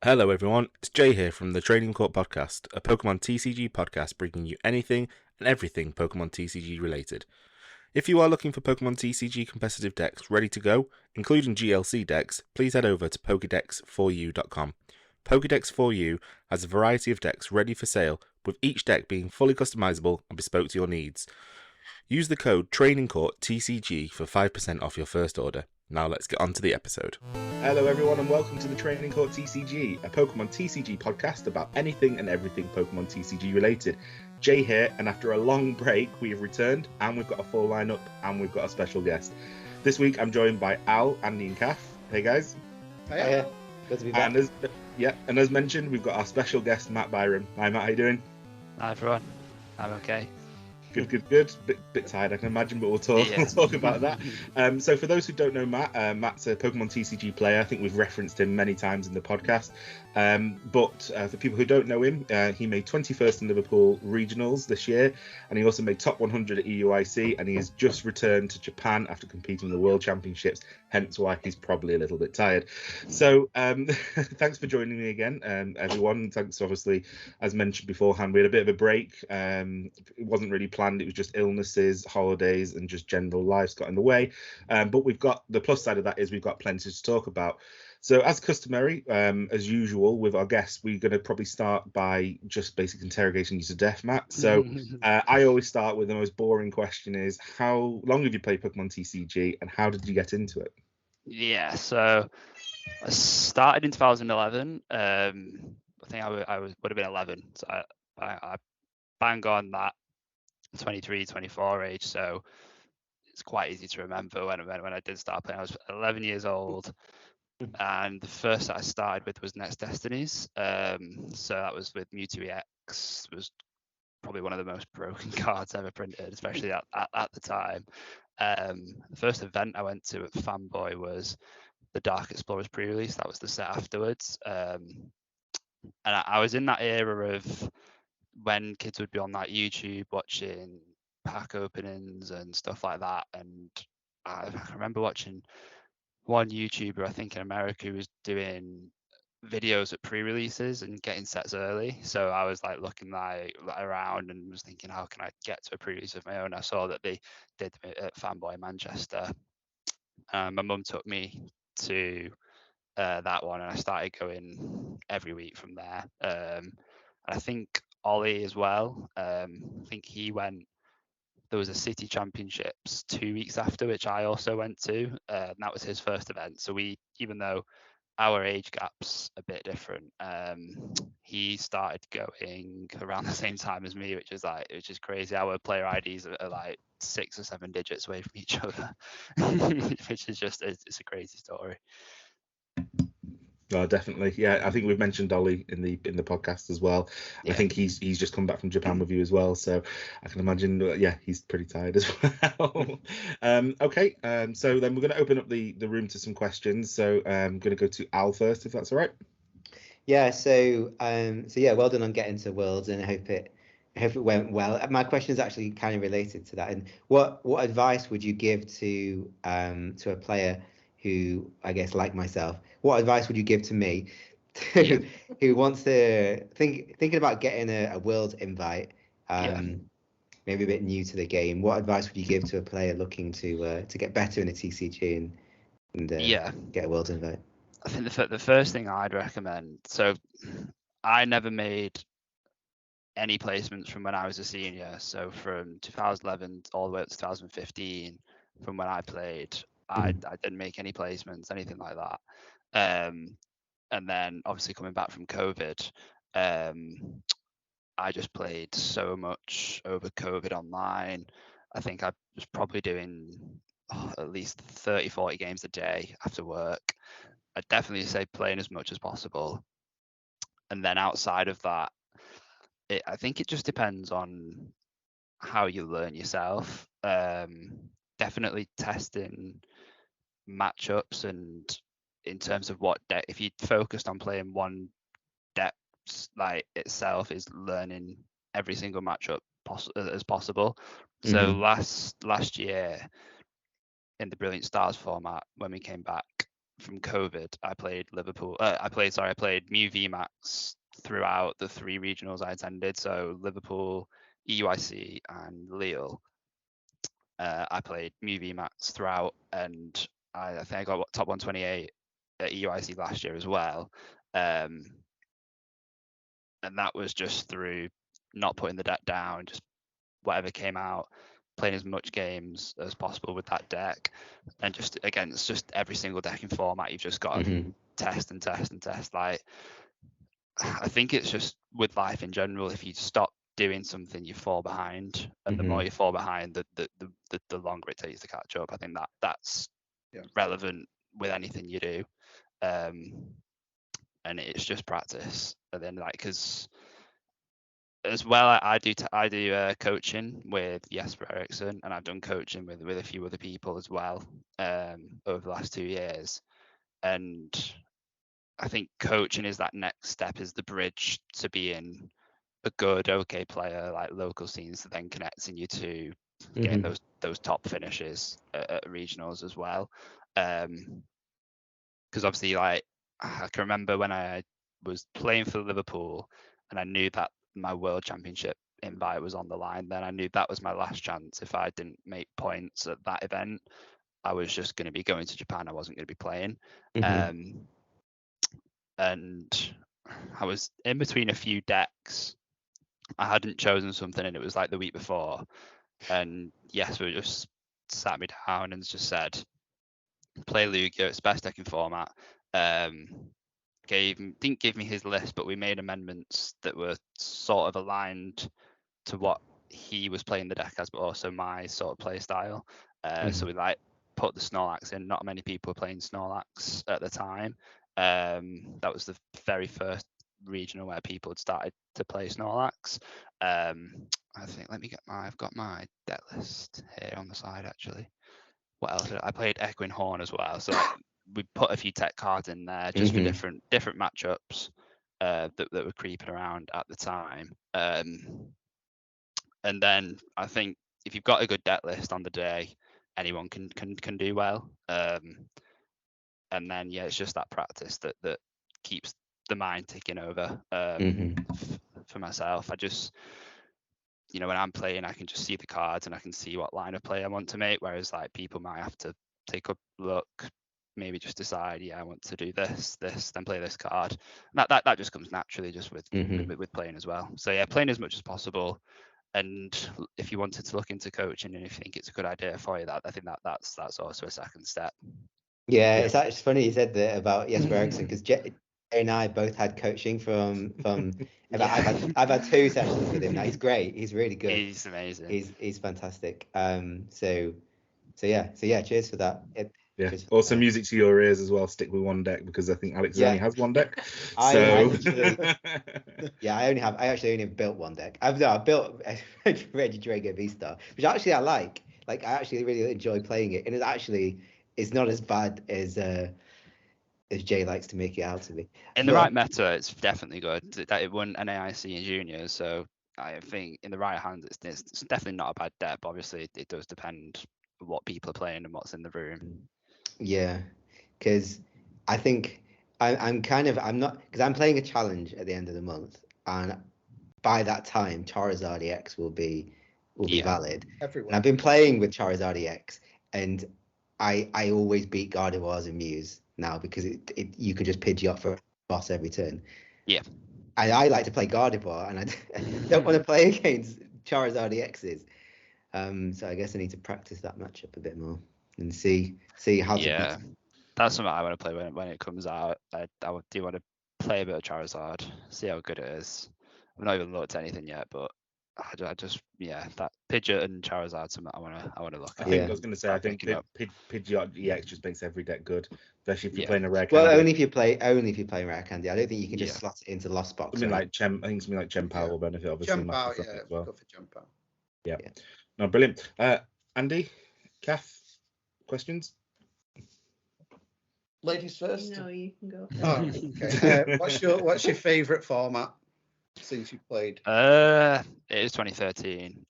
Hello everyone, it's Jay here from the Training Court podcast, a Pokemon TCG podcast bringing you anything and everything Pokemon TCG related. If you are looking for Pokemon TCG competitive decks ready to go, including GLC decks, please head over to pokedex4u.com. Pokedex4u has a variety of decks ready for sale, with each deck being fully customizable and bespoke to your needs. Use the code Training Court TCG for 5% off your first order. Now let's get on to the episode. Hello everyone and welcome to the Training Court TCG, a Pokemon TCG podcast about anything and everything Pokemon TCG related. Jay here, and after a long break we have returned and we've got a full lineup and we've got a special guest. This week I'm joined by Al, Andy and Kath. Hey guys. Hiya. Good to be back. And as mentioned, we've got our special guest Matt Byrom. Hi Matt, how you doing? Hi everyone, I'm okay. Good. Bit tired, I can imagine, but we'll talk about that. So for those who don't know Matt, Matt's a Pokemon TCG player. I think we've referenced him many times in the podcast. But for people who don't know him, he made 21st in Liverpool Regionals this year, and he also made top 100 at EUIC, and he has just returned to Japan after competing in the World Championships, hence why he's probably a little bit tired. So thanks for joining me again, everyone. Thanks, obviously, as mentioned beforehand, we had a bit of a break. It wasn't really planned. It was just illnesses, holidays, and just general life got in the way. But we've got the plus side of that is we've got plenty to talk about. So as customary, as usual with our guests, we're going to probably start by just basic interrogation you to death, Matt. So I always start with the most boring question is, how long have you played Pokemon TCG and how did you get into it? Yeah, so I started in 2011. I think I would have been 11. So I bang on that 23, 24 age. So it's quite easy to remember when I did start playing. I was 11 years old. And the first that I started with was Next Destinies. So that was with Mewtwo EX. It was probably one of the most broken cards ever printed, especially at the time. The first event I went to at Fanboy was the Dark Explorers pre-release. That was the set afterwards. And I was in that era of when kids would be on that YouTube watching pack openings and stuff like that. And I remember watching one YouTuber, I think in America, who was doing videos at pre-releases and getting sets early. So I was like looking like around and was thinking, how can I get to a pre-release of my own? I saw that they did it at Fanboy Manchester. My mum took me to that one, and I started going every week from there. And I think Ollie as well. I think he went. There was a city championships 2 weeks after, which I also went to, and that was his first event. So we, even though our age gap's a bit different, he started going around the same time as me, which is crazy. Our player IDs are like 6 or 7 digits away from each other, which is just it's a crazy story. Oh, definitely. Yeah, I think we've mentioned Ollie in the podcast as well. Yeah. I think he's just come back from Japan with you as well, so I can imagine. Yeah, he's pretty tired as well. Okay, so then we're going to open up the room to some questions. So I'm going to go to Al first, if that's all right. Yeah. So yeah, well done on getting to Worlds, and I hope it went well. My question is actually kind of related to that. And what advice would you give to a player who, I guess, like myself, what advice would you give to me who wants to thinking about getting a World invite, maybe a bit new to the game? What advice would you give to a player looking to get better in a TCG and get a World invite? I think the first thing I'd recommend, so I never made any placements from when I was a senior. So from 2011 all the way up to 2015, from when I played, I didn't make any placements, anything like that. And then obviously coming back from COVID, I just played so much over COVID online. I think I was probably doing at least 30, 40 games a day after work. I'd definitely say playing as much as possible. And then outside of that, I think it just depends on how you learn yourself. Definitely testing matchups, and in terms of what deck, if you focused on playing one deck like itself, is learning every single matchup as possible. So last year in the Brilliant Stars format, when we came back, from COVID, I played I played Mu VMAX throughout the 3 regionals I attended. So Liverpool, EUIC, and Lille. I played Mu VMAX throughout, and I think I got top 128 at EUIC last year as well. And that was just through not putting the deck down, just whatever came out, playing as much games as possible with that deck, and just against just every single deck in format. You've just got to test and test and test. Like, I think it's just with life in general, if you stop doing something, you fall behind, and the more you fall behind, the longer it takes to catch up. I think that's relevant with anything you do, and it's just practice. And then, like, because as well, I do coaching with Jesper Eriksson, and I've done coaching with a few other people as well over the last 2 years. And I think coaching is that next step, is the bridge to being a good, okay player, like local scenes, to then connecting you to getting those top finishes at regionals as well. Because obviously, like, I can remember when I was playing for Liverpool, and I knew that my World Championship invite was on the line. Then I knew that was my last chance. If I didn't make points at that event, I was just going to be going to Japan. I wasn't going to be playing. And I was in between a few decks. I hadn't chosen something, and it was like the week before. And Jesper just sat me down and just said, play Lugia, it's best deck in format. Didn't give me his list, but we made amendments that were sort of aligned to what he was playing the deck as, but also my sort of play style. So we like put the Snorlax in. Not many people were playing Snorlax at the time. That was the very first regional where people had started to play Snorlax. I think I've got my deck list here on the side actually. What else? I played Echoing Horn as well. So we put a few tech cards in there just for different matchups that were creeping around at the time. And then I think if you've got a good deck list on the day, anyone can do well. And then it's just that practice that keeps the mind ticking over. For myself, I just, when I'm playing, I can just see the cards and I can see what line of play I want to make. Whereas like people might have to take a look, maybe just decide, I want to do this, then play this card. And that just comes naturally just with playing as well. So playing as much as possible. And if you wanted to look into coaching and if you think it's a good idea for you, I think that's also a second step. It's actually funny you said that about Jesper Eriksson, because Jay and I both had coaching from I've had 2 sessions with him now. He's great. He's really good. He's amazing. He's fantastic. So cheers for that. Also music to your ears as well. Stick with one deck, because I think Alex only has one deck. I actually only have built one deck. I've built Reggie Drago V-Star, which actually I like. Like, I actually really enjoy playing it, and it's not as bad as Jay likes to make it out to be. In the right meta, it's definitely good. That it won an AIC in juniors, so I think in the right hands, it's definitely not a bad deck. But obviously, it does depend on what people are playing and what's in the room. Yeah, because I think I'm not, because I'm playing a challenge at the end of the month, and by that time Charizard EX will be valid. Everyone. And I've been playing with Charizard EX, and I always beat Gardevoirs and Mews now, because you can just Pidgey up for a boss every turn. Yeah. And I like to play Gardevoir, and I don't want to play against Charizard EXs. So I guess I need to practice that matchup a bit more and see how to. Yeah, that's something I want to play when it comes out. I do want to play a bit of Charizard, see how good it is. I've not even looked at anything yet, but I just that Pidgeot and Charizard something I want to look at. I was going to say, I think Pidgeot EX just makes every deck good, especially if you're playing a rare candy. Well, only if you're playing rare candy. I don't think you can just slot it into Lost Box. I think something like Chempao will benefit, obviously. Chempao, as well. Go for Chempao. Yeah. No, brilliant. Andy, Kath, questions? Ladies first. No, you can go. Oh, okay. What's your favourite format since you played? It is 2013.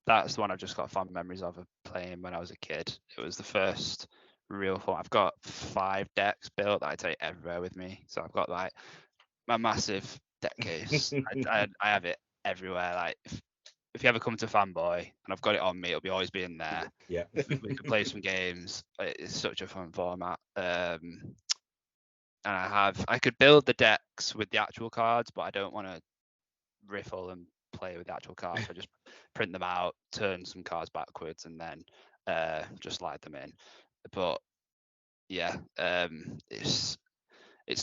That's the one I've just got fond memories of playing when I was a kid. It was the first real fun. I've got 5 decks built that I take everywhere with me. So I've got like my massive deck case. I have it everywhere. Like if you ever come to Fanboy and I've got it on me, it'll always be in there. Yeah. We could play some games. It's such a fun format. And I could build the decks with the actual cards, but I don't want to riffle and play with the actual cards. I just print them out, turn some cards backwards, and then just slide them in. But yeah, it's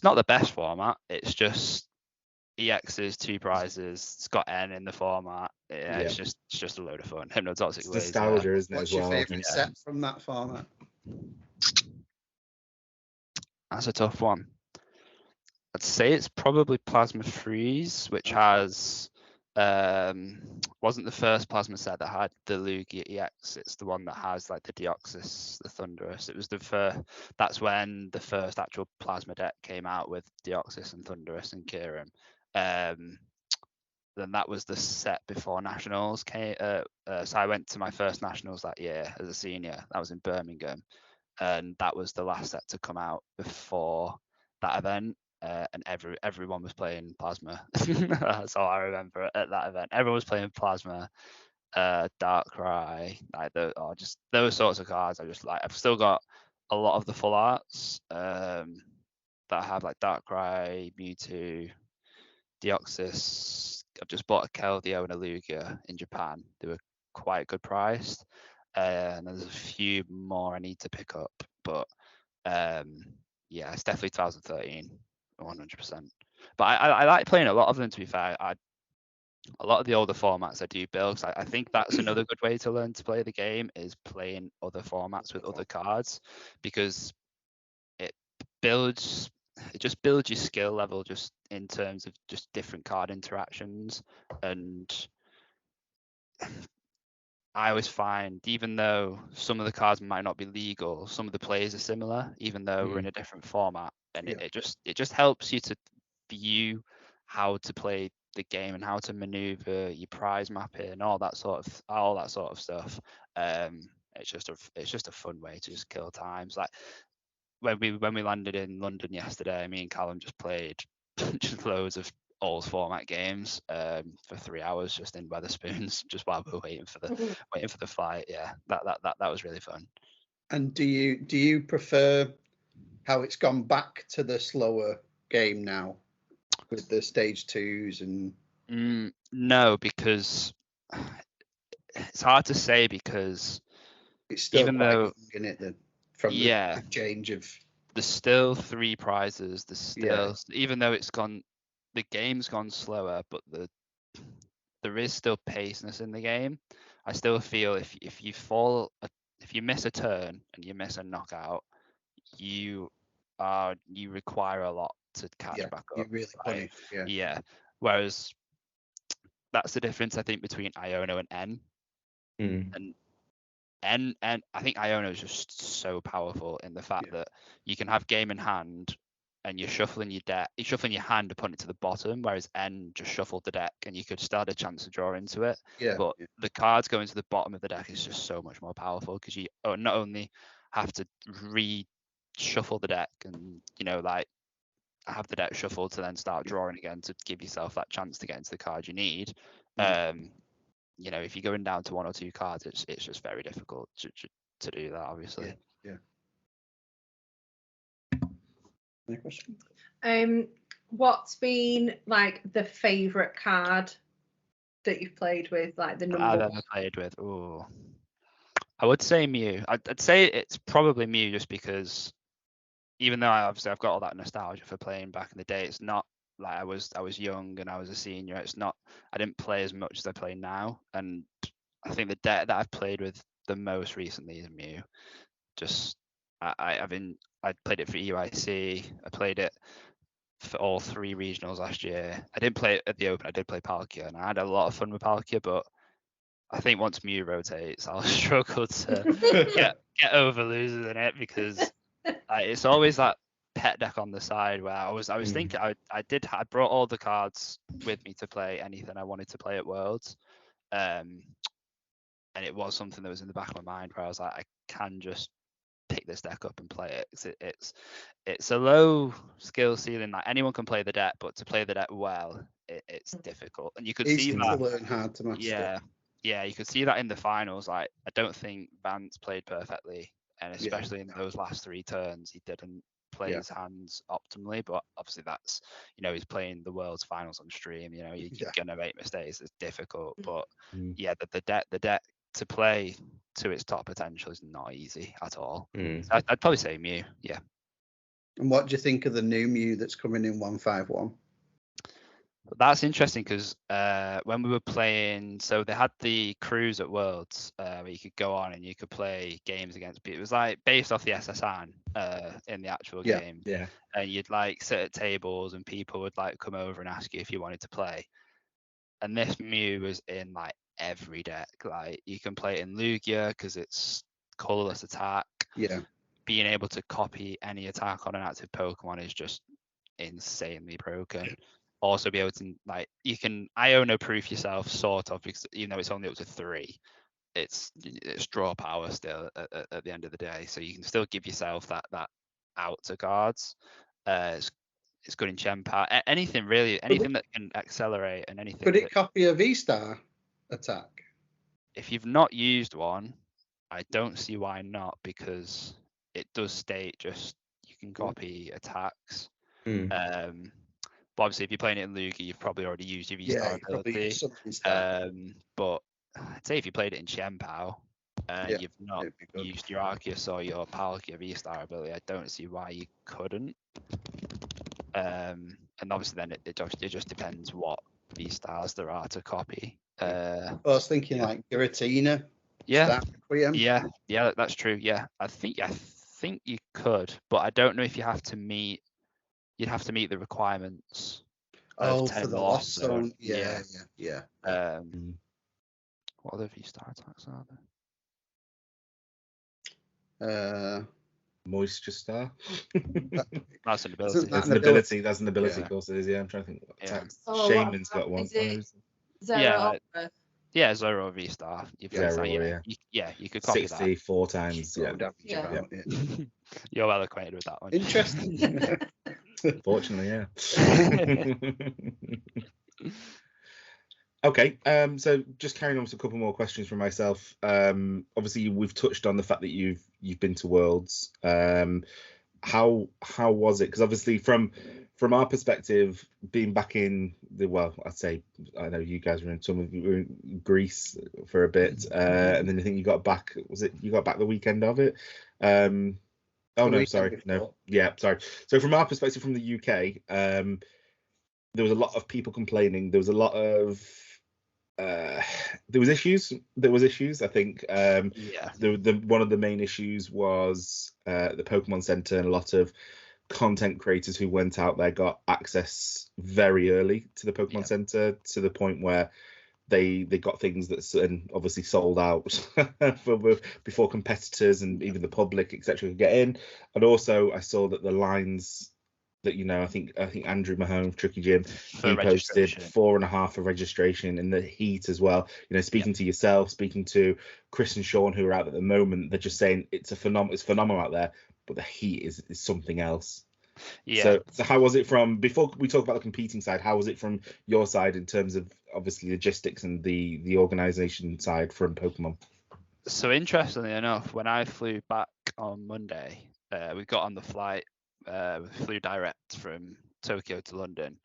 not the best format. It's just EXs, 2 prizes. It's got N in the format. Yeah. It's just a load of fun. Hypnotoxic It's Laser. nostalgia, isn't it? What's as your well? favourite set from that format? That's a tough one. I'd say it's probably Plasma Freeze, which has wasn't the first plasma set that had the Lugia EX. It's the one that has like the Deoxys, the Thunderous. It was the first. That's when the first actual plasma deck came out with Deoxys and Thunderous and Kieran. Then that was the set before Nationals came. So I went to my first Nationals that year as a senior. That was in Birmingham, and that was the last set to come out before that event. And everyone was playing Plasma. That's all I remember at that event. Everyone was playing Plasma, Darkrai, like just those sorts of cards. I just like. I've still got a lot of the full arts that I have, like Darkrai, Mewtwo, Deoxys. I've just bought a Keldeo and a Lugia in Japan. They were quite good priced. And there's a few more I need to pick up, but yeah, it's definitely 2013. 100%. But I like playing a lot of them, to be fair. A lot of the older formats I do build, 'cause I think that's another good way to learn to play the game, is playing other formats with other cards, because it just builds your skill level just in terms of just different card interactions. And I always find, even though some of the cards might not be legal, some of the plays are similar, even though we're in a different format. And it just helps you to view how to play the game and how to maneuver your prize mapping and all that sort of stuff. It's just a fun way to just kill times. Like when we landed in London yesterday, me and Callum just played just loads of old format games for 3 hours just in Weatherspoons, just while we were waiting for the flight. Yeah, that was really fun. And do you prefer how it's gone back to the slower game now with the stage 2s and? No, because it's hard to say, because it's still even quite though young, isn't it, from the change of, there's still 3 prizes. There's still, even though the game's gone slower, but there is still paceness in the game. I still feel if you miss a turn and you miss a knockout, you require a lot to catch back up. You really punish. Yeah. Whereas that's the difference, I think, between Iono and N. And I think Iono is just so powerful in the fact that you can have game in hand and you're shuffling your hand to put it to the bottom, whereas N just shuffled the deck and you could still have a chance to draw into it. But the cards going to the bottom of the deck is just so much more powerful, because you not only have to reshuffle the deck and like have the deck shuffled to then start drawing again to give yourself that chance to get into the card you need. If you're going down to 1 or 2 cards, it's just very difficult to do that, obviously. Any question? What's been like the favourite card that you've played with, like the number I've ever played with? Oh, I would say Mew. I'd say it's probably Mew, just because even though I've got all that nostalgia for playing back in the day, it's not like I was young and I was a senior. It's not, I didn't play as much as I play now, and I think the deck that I've played with the most recently is Mew. Just I played it for EUIC. I played it for all 3 regionals last year. I didn't play it at the Open. I did play Palkia, and I had a lot of fun with Palkia, but I think once Mew rotates, I'll struggle to get over losing in it, because it's always that pet deck on the side where I was thinking I brought all the cards with me to play anything I wanted to play at Worlds, and it was something that was in the back of my mind where I was like, I can just pick this deck up and play it. It's a low skill ceiling. Like anyone can play the deck, but to play the deck well, it's difficult. And you could see Easy to that. learn, hard to master. Yeah, you could see that in the finals. Like I don't think Vance played perfectly, and especially in those last 3 turns, he didn't play his hands optimally. But obviously that's, he's playing the world's finals on stream. You're gonna make mistakes. It's difficult, but the deck to play to its top potential is not easy at all. So I'd probably say Mew. Yeah. And what do you think of the new Mew that's coming in 151? That's interesting because when we were playing, so they had the cruise at Worlds where you could go on and you could play games against people. It was like based off the SSN in the actual game. Yeah. And you'd like sit at tables and people would like come over and ask you if you wanted to play. And this Mew was in like every deck. Like you can play it in Lugia because it's colorless attack. Yeah. Being able to copy any attack on an active Pokemon is just insanely broken. Also be able to you can IO proof yourself sort of, because even though it's only up to 3, it's draw power still at the end of the day, so you can still give yourself that out to guards. It's good in Chempower, anything really, anything that can accelerate and anything. Could it copy a V-Star attack? If you've not used one, I don't see why not, because it does state just you can copy attacks. But obviously, if you're playing it in Lugia, you've probably already used your V-Star ability. But I'd say if you played it in Chien-Pao and you've not used your Arceus or your Palkia V-Star ability, I don't see why you couldn't. And obviously, then it just depends what V-Stars there are to copy. I was thinking like Giratina. Yeah, that's true. Yeah, I think you could, but I don't know if you have to meet. You'd have to meet the requirements. For the Lost Zone. Yeah. What other V-Star attacks are there? Moisture Star. That's an ability. That's an ability. That's an ability. Of course it is. Yeah, I'm trying to think. What attacks. Shaman's got one. Yeah, Zero V-Star. You could copy 64 times. Yeah. You're well acquainted with that one. Interesting. Fortunately, yeah. Okay, so just carrying on with a couple more questions from myself. Obviously, we've touched on the fact that you've been to Worlds. How was it? Because obviously, from our perspective, being back in I'd say I know you guys were in Greece for a bit, and then I think you got back. Was it you got back the weekend of it? Sorry. So from our perspective, from the UK, there was a lot of people complaining. There was a lot of there was issues. I think one of the main issues was the Pokemon Center, and a lot of content creators who went out there got access very early to the Pokemon Center, to the point where they got things that obviously sold out before competitors and even the public, etc., could get in. And also, I saw that the lines that I think Andrew Mahone of Tricky Jim, he posted 4.5 for registration in the heat as well. Speaking to yourself, speaking to Chris and Sean, who are out at the moment, they're just saying it's phenomenal out there, but the heat is something else. So how was it from, before we talk about the competing side, how was it from your side in terms of obviously logistics and the organization side from Pokemon? So interestingly enough, when I flew back on Monday, we got on the flight, we flew direct from Tokyo to London,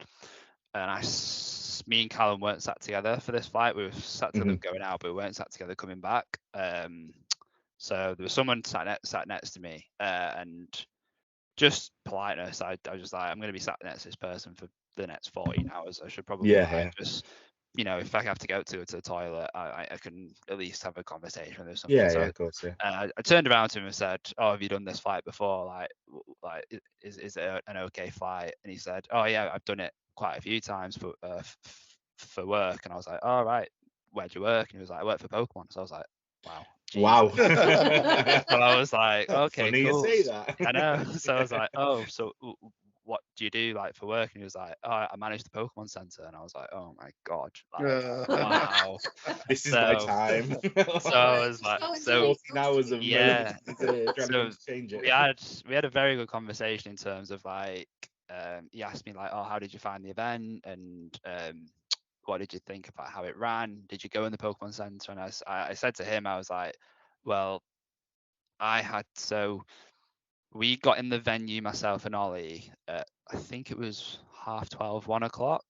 and me and Callum weren't sat together for this flight. We were sat together going out, but we weren't sat together coming back. So there was someone sat next to me, and just politeness, I was just like, I'm going to be sat next to this person for the next 14 hours. I should probably just, if I have to go to the toilet, I can at least have a conversation with something. Of course. I turned around to him and said, "Oh, have you done this flight before? Like, is it an okay flight?" And he said, "Oh yeah, I've done it quite a few times for work." And I was like, "All right, where'd you work?" And he was like, "I work for Pokemon." So I was like, "Wow." Wow. So I was like, okay, funny cool. you say that. I know. So I was like, oh, so what do you do like for work? And he was like, oh, I manage the Pokemon Center. And I was like, oh my God, like, wow. This is my time. So I was like, so 14 hours of yeah. trying So to change it. we had a very good conversation in terms of like, he asked me like, oh, how did you find the event? And what did you think about how it ran? Did you go in the Pokemon Center? And I said to him, I was like, well, we got in the venue, myself and Ollie, at, I think it was 12:30, 1 o'clock.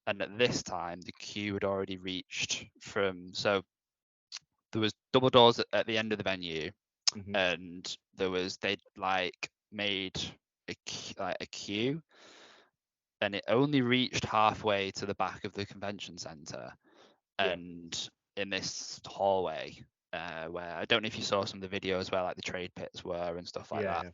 And at this time, the queue had already reached so there was double doors at the end of the venue, and they'd like made a queue, and it only reached halfway to the back of the convention center, and in this hallway, where I don't know if you saw some of the videos where like the trade pits were and stuff like that.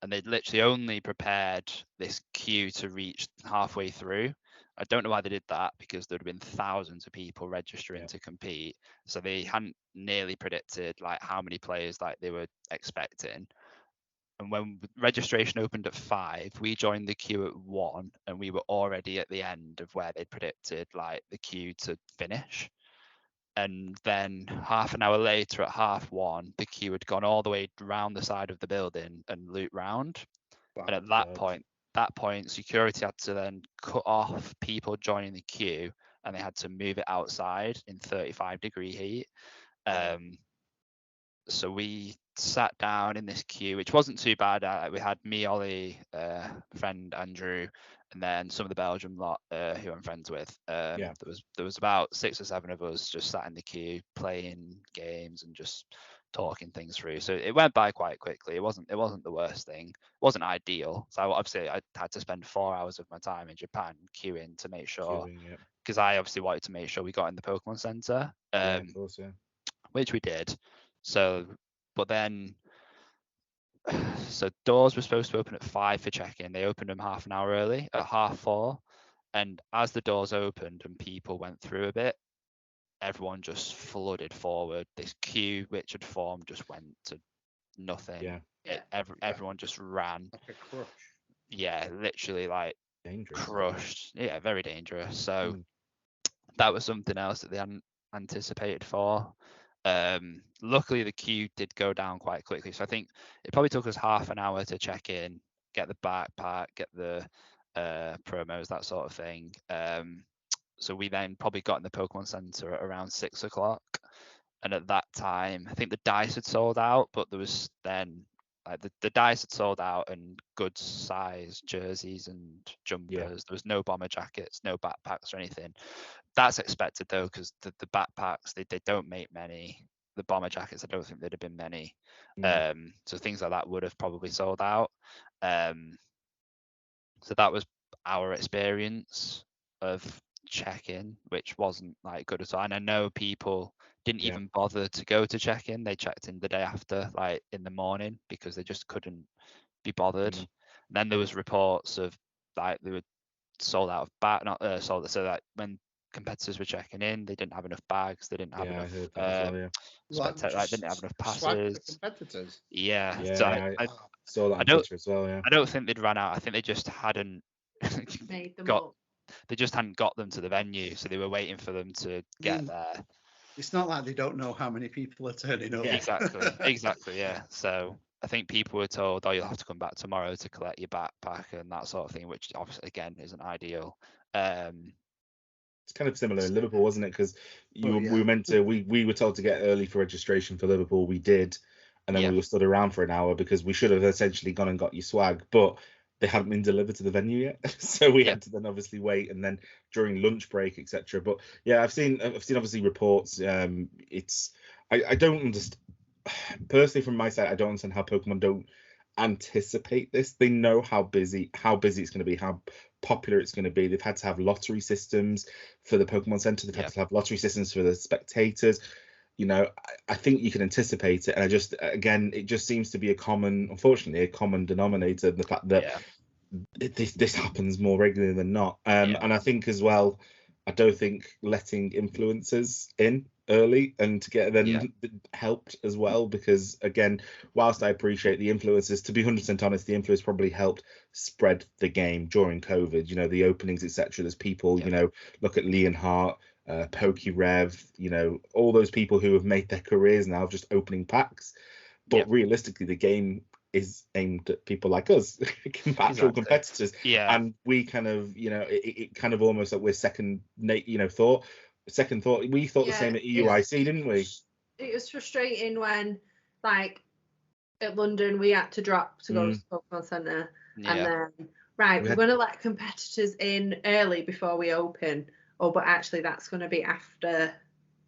And they'd literally only prepared this queue to reach halfway through. I don't know why they did that, because there'd have been thousands of people registering to compete. So they hadn't nearly predicted like how many players like they were expecting. And when registration opened at 5, we joined the queue at 1, and we were already at the end of where they predicted like the queue to finish. And then half an hour later at 1:30, the queue had gone all the way round the side of the building and loop round. Wow, and at that point, security had to then cut off people joining the queue, and they had to move it outside in 35-degree heat. So we sat down in this queue, which wasn't too bad. We had me, Ollie, friend Andrew, and then some of the Belgian lot who I'm friends with. There was about 6 or 7 of us just sat in the queue playing games and just talking things through. So it went by quite quickly. It wasn't the worst thing. It wasn't ideal. So obviously I had to spend 4 hours of my time in Japan queuing to make sure, because I obviously wanted to make sure we got in the Pokemon Center, which we did. So, but then, so doors were supposed to open at 5 for check-in. They opened them half an hour early at 4:30. And as the doors opened and people went through a bit, everyone just flooded forward. This queue which had formed just went to nothing. Everyone just ran. Like a crush. Yeah, literally like dangerous. Crushed. Yeah, very dangerous. So that was something else that they hadn't anticipated for. Luckily the queue did go down quite quickly, so I think it probably took us half an hour to check in, get the backpack, get the promos, that sort of thing. So we then probably got in the Pokemon Center at around 6 o'clock, and at that time I think the dice had sold out, but there was then like the dice had sold out and good size jerseys and jumpers. There was no bomber jackets, no backpacks or anything. That's expected though, because the backpacks, they don't make many. The bomber jackets, I don't think there'd have been many. So things like that would have probably sold out. So that was our experience of check-in, which wasn't like good at all. And I know people didn't even bother to go to check-in. They checked in the day after, like in the morning, because they just couldn't be bothered. And then there was reports of like they were sold out of so that when competitors were checking in, they didn't have enough bags, they didn't have enough they didn't have enough passes. Competitors. So I saw that on Twitter as well. I don't think they'd run out. I think they just hadn't made them up. They just hadn't got them to the venue, so they were waiting for them to get there. It's not like they don't know how many people are turning up. Exactly, yeah. So I think people were told, oh, you'll have to come back tomorrow to collect your backpack and that sort of thing, which obviously again isn't ideal. It's kind of similar in Liverpool, wasn't it? Because we were meant to, we were told to get early for registration for Liverpool. We did, and then we were stood around for an hour because we should have essentially gone and got your swag, but they hadn't been delivered to the venue yet, so we had to then obviously wait, and then during lunch break, etc. But yeah, I've seen obviously reports. I don't understand personally from my side. I don't understand how Pokemon don't anticipate this. They know how busy it's going to be, how popular it's going to be. They've had to have lottery systems for the Pokemon Center. They've had to have lottery systems for the spectators. You know, I think you can anticipate it, and it just seems to be unfortunately a common denominator, the fact that this happens more regularly than not. And I think as well, I don't think letting influencers in early and to get them helped as well, because again, whilst I appreciate the influencers, to be 100% honest, the influencers probably helped spread the game during COVID, you know, the openings, etc. There's people, you know, look at Leonhardt, PokeRev, you know, all those people who have made their careers now just opening packs, but realistically the game is aimed at people like us, actual competitors, and we kind of, you know, it kind of almost like we're second thought. We thought the same at EUIC, didn't we? It was frustrating when, like, at London we had to drop to go to the Pokemon Centre, and then we're going to let competitors in early before we open. Oh, but actually that's going to be after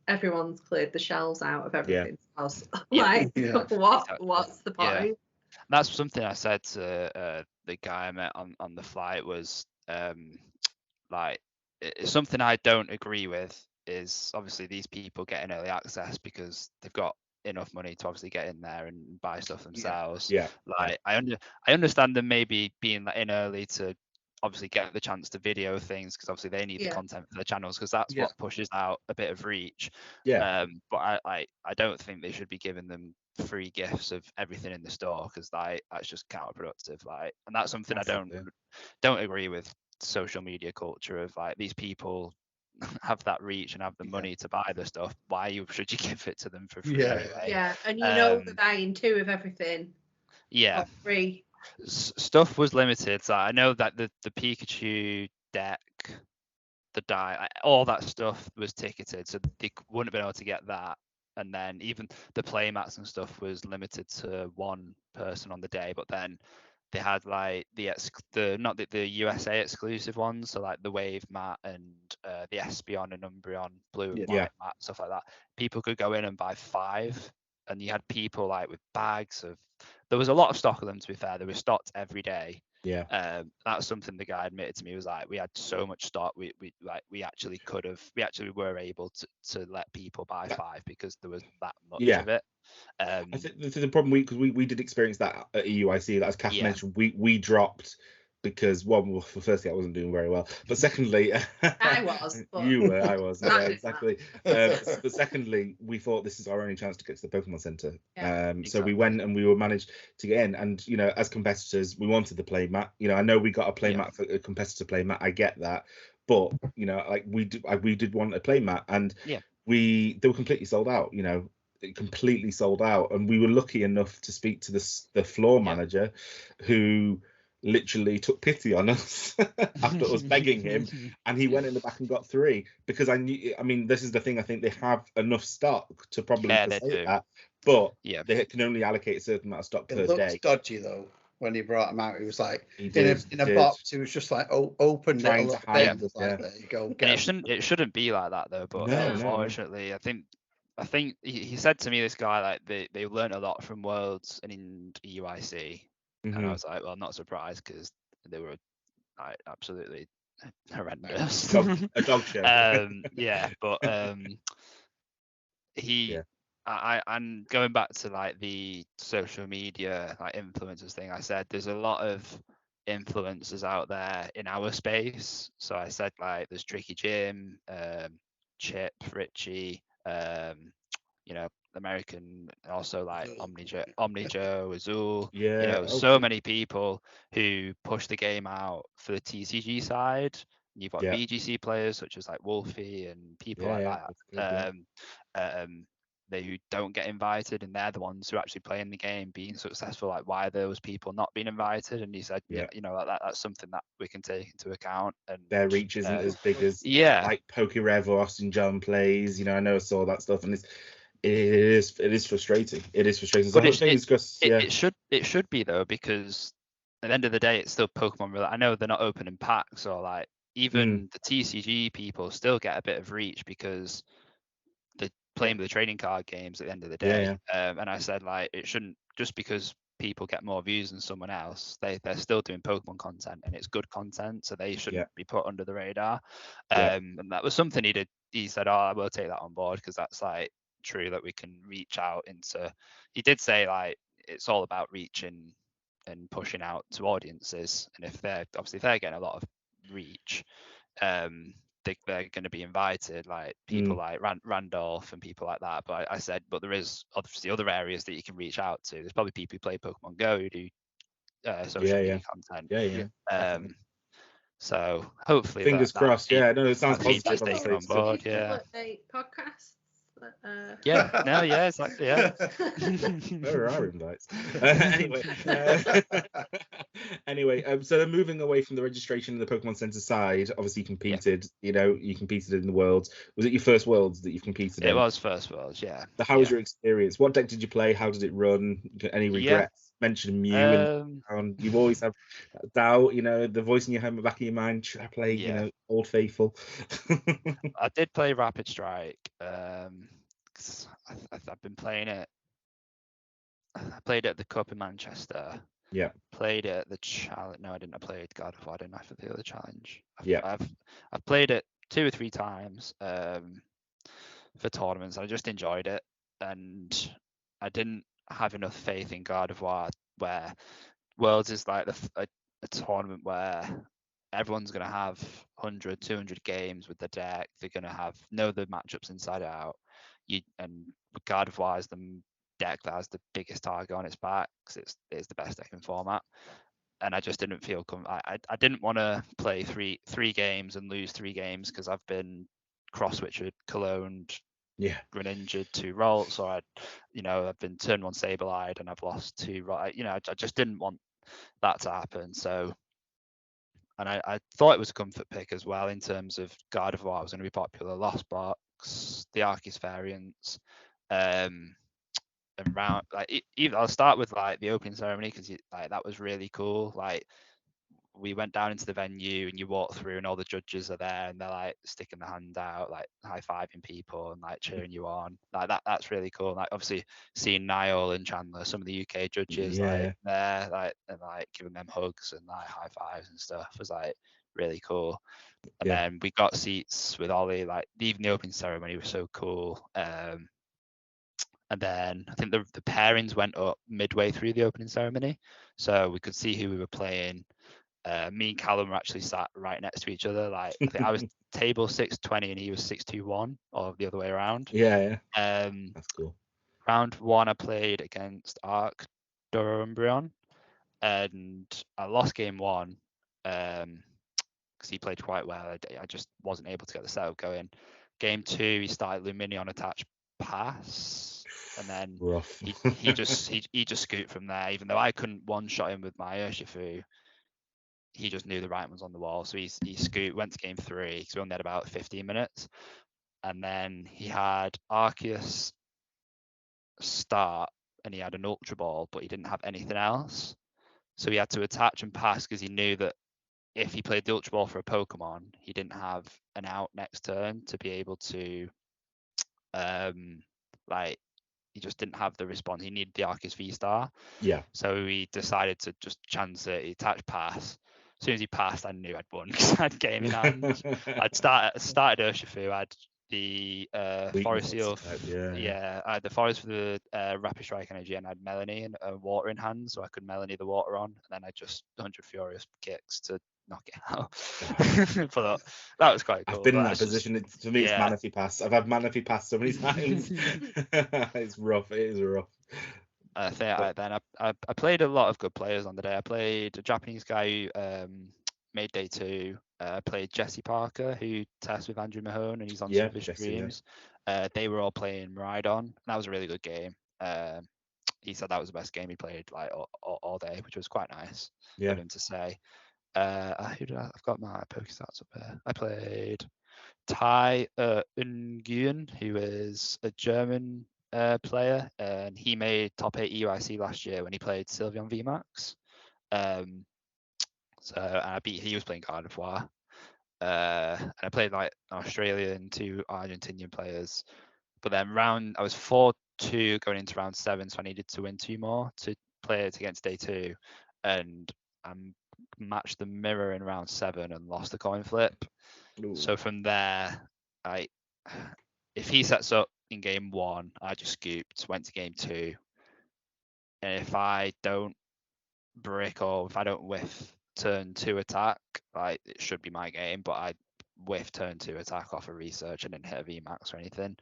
everyone's cleared the shelves out of everything else. What's the point? That's something I said to the guy I met on the flight was like, it's something I don't agree with is obviously these people getting early access because they've got enough money to obviously get in there and buy stuff themselves. Like I understand them maybe being in early to obviously get the chance to video things because obviously they need the content for their channels because that's what pushes out a bit of reach. But I don't think they should be giving them free gifts of everything in the store because that's just counterproductive. Like, and that's something I don't agree with. Social media culture of like these people have that reach and have the money to buy the stuff. Why should you give it to them for free anyway? And you know they're buying 2 of everything. For free. Stuff was limited, so I know that the Pikachu deck, the die, all that stuff was ticketed, so they wouldn't have been able to get that. And then even the playmats and stuff was limited to 1 person on the day, but then they had like the USA exclusive ones, so like the Wave mat and the Espeon and Umbreon blue and white mat, stuff like that. People could go in and buy 5, and you had people like with bags of. There was a lot of stock of them. To be fair, they were stocked every day. That's something the guy admitted to me, was like, we had so much stock, we actually were able to let people buy 5 because there was that much of it. I think the problem because we did experience that at EUIC, as Kath mentioned, we dropped because firstly I wasn't doing very well, but secondly I was. You were, I was, exactly. But secondly, we thought this is our only chance to get to the Pokemon Centre. So we went and we were managed to get in, and you know, as competitors, we wanted the play mat. You know, I know we got a play mat for a competitor play mat. I get that, but you know, like we did want a play mat, and they were completely sold out. You know, completely sold out, and we were lucky enough to speak to the floor manager, who literally took pity on us after us begging him, and he went in the back and got 3 because I mean, this is the thing, I think they have enough stock to probably facilitate that, but they can only allocate a certain amount of stock per day. It looked dodgy though when he brought him out. He was like in a box. He was just like open trying to hide. There you go. It shouldn't be like that though, but unfortunately, I think he said to me, this guy, like they learned a lot from Worlds and in EUIC. And I was like, well, I'm not surprised because they were like absolutely horrendous. A dog show. But and going back to like the social media like influencers thing, I said there's a lot of influencers out there in our space. So I said like there's Tricky Jim, Chip, Richie, you know, American, also like Omnijo, Azul, you know, so many people who push the game out for the TCG side. You've got VGC players such as like Wolfie and people like that. They who don't get invited, and they're the ones who are actually playing the game, being successful. Like, why are those people not being invited? And he said, you know, that's something that we can take into account. And their reach isn't as big as like PokeRev or Austin John plays. You know, I know I saw that stuff, and it is frustrating. It is frustrating. But it should be though, because at the end of the day, it's still Pokemon related. I know they're not opening packs, or like even the TCG people still get a bit of reach because they're playing with the trading card games at the end of the day. And I said, like, it shouldn't, just because people get more views than someone else, they're still doing Pokemon content, and it's good content, so they shouldn't be put under the radar. And that was something he said, oh, I will take that on board, because that's like true, that we can reach out into. He did say like it's all about reaching and pushing out to audiences, and if they're getting a lot of reach, they're going to be invited, like people like Randolph and people like that. But I said, but there is obviously other areas that you can reach out to. There's probably people who play Pokemon Go who do social media content. So hopefully, fingers crossed. Yeah, no, it sounds positive. Taken on board. Yeah. Podcasts. Exactly. Yeah. Where are our invites? Anyway, so then moving away from the registration and the Pokemon Center side, obviously you competed. You know, you competed in the Worlds. Was it your first Worlds that you've competed in? It was first Worlds, yeah. So how was your experience? What deck did you play? How did it run? Any regrets? Mention Mew, and you've always had doubt. You know, the voice in your head, back of your mind. Should I play? You know, Old Faithful. I did play Rapid Strike. 'Cause I've been playing it. I played it at the Cup in Manchester. Yeah. Played it at the challenge. No, I didn't. I played God of War. I didn't for the other challenge. I've played it 2 or 3 times for tournaments. I just enjoyed it, and I didn't have enough faith in God of War, where Worlds is like a tournament where everyone's going to have 100, 200 games with the deck. They're going to know the matchups inside out. And God of War is the deck that has the biggest target on its back, because it's the best deck in format. And I just didn't feel I didn't want to play three games and lose 3 games, because I've been cross-switched, cloned, run injured 2 rolls, or I've been turn 1 Sableye and I've lost 2. I just didn't want that to happen. So, and I thought it was a comfort pick as well in terms of God of War was going to be popular. Lost Box, the Arceus variants, and round even I'll start with like the opening ceremony, because that was really cool. Like, we went down into the venue and you walk through and all the judges are there and they're like sticking their hand out, like high-fiving people and like cheering you on. Like that's really cool. Like, obviously seeing Niall and Chandler, some of the UK judges, like there, like, and like giving them hugs and like high fives and stuff was like really cool. And then we got seats with Ollie. Like, even the opening ceremony was so cool. And then I think the pairings went up midway through the opening ceremony, so we could see who we were playing. Me and Callum were actually sat right next to each other. Like, I think I was table 620 and he was 621, or the other way around. That's cool. Round 1, I played against Arc Durumbreon, and I lost game 1 because he played quite well. I just wasn't able to get the setup going. Game 2, he started Lumineon attach pass, and then he just scooped from there. Even though I couldn't one-shot him with my Urshifu, he just knew the right ones on the wall. So he scooped, went to game 3, because we only had about 15 minutes. And then he had Arceus start, and he had an Ultra Ball, but he didn't have anything else. So he had to attach and pass, because he knew that if he played the Ultra Ball for a Pokemon, he didn't have an out next turn to be able to, he just didn't have the response. He needed the Arceus V-Star. So he decided to just chance it. He attached pass. As soon as he passed, I knew I'd won, because I had game in hand. I'd started Urshifu. I had the Forest Seal. I had the Forest for the Rapid Strike Energy, and I had Melanie and Water in hand, so I could Melanie the Water on, and then I just 100 Furious kicks to knock it out. But that was quite cool. I've been in that position. For me, it's Manaphy Pass. I've had Manaphy Pass so many times. It's rough. It is rough. I think I played a lot of good players on the day. I played a Japanese guy who made day 2. I played Jesse Parker, who tests with Andrew Mahone, and he's on some of his streams. They were all playing Miraidon, and that was a really good game. He said that was the best game he played like all day, which was quite nice of him to say. I've got my Pokestats up here. I played Tai Nguyen, who is a German player, and he made top 8 EUIC last year when he played Sylveon VMAX. He was playing God of War. And I played like Australia and 2 Argentinian players. But then I was 4-2 going into round 7, so I needed to win 2 more to play it against day 2. And I matched the mirror in round 7 and lost the coin flip. Ooh. So from there, if he sets up in game 1, I just scooped, went to game 2. And if I don't brick, or if I don't whiff turn 2 attack, like, it should be my game, but I whiff turn 2 attack off a research and didn't hit a VMAX or anything.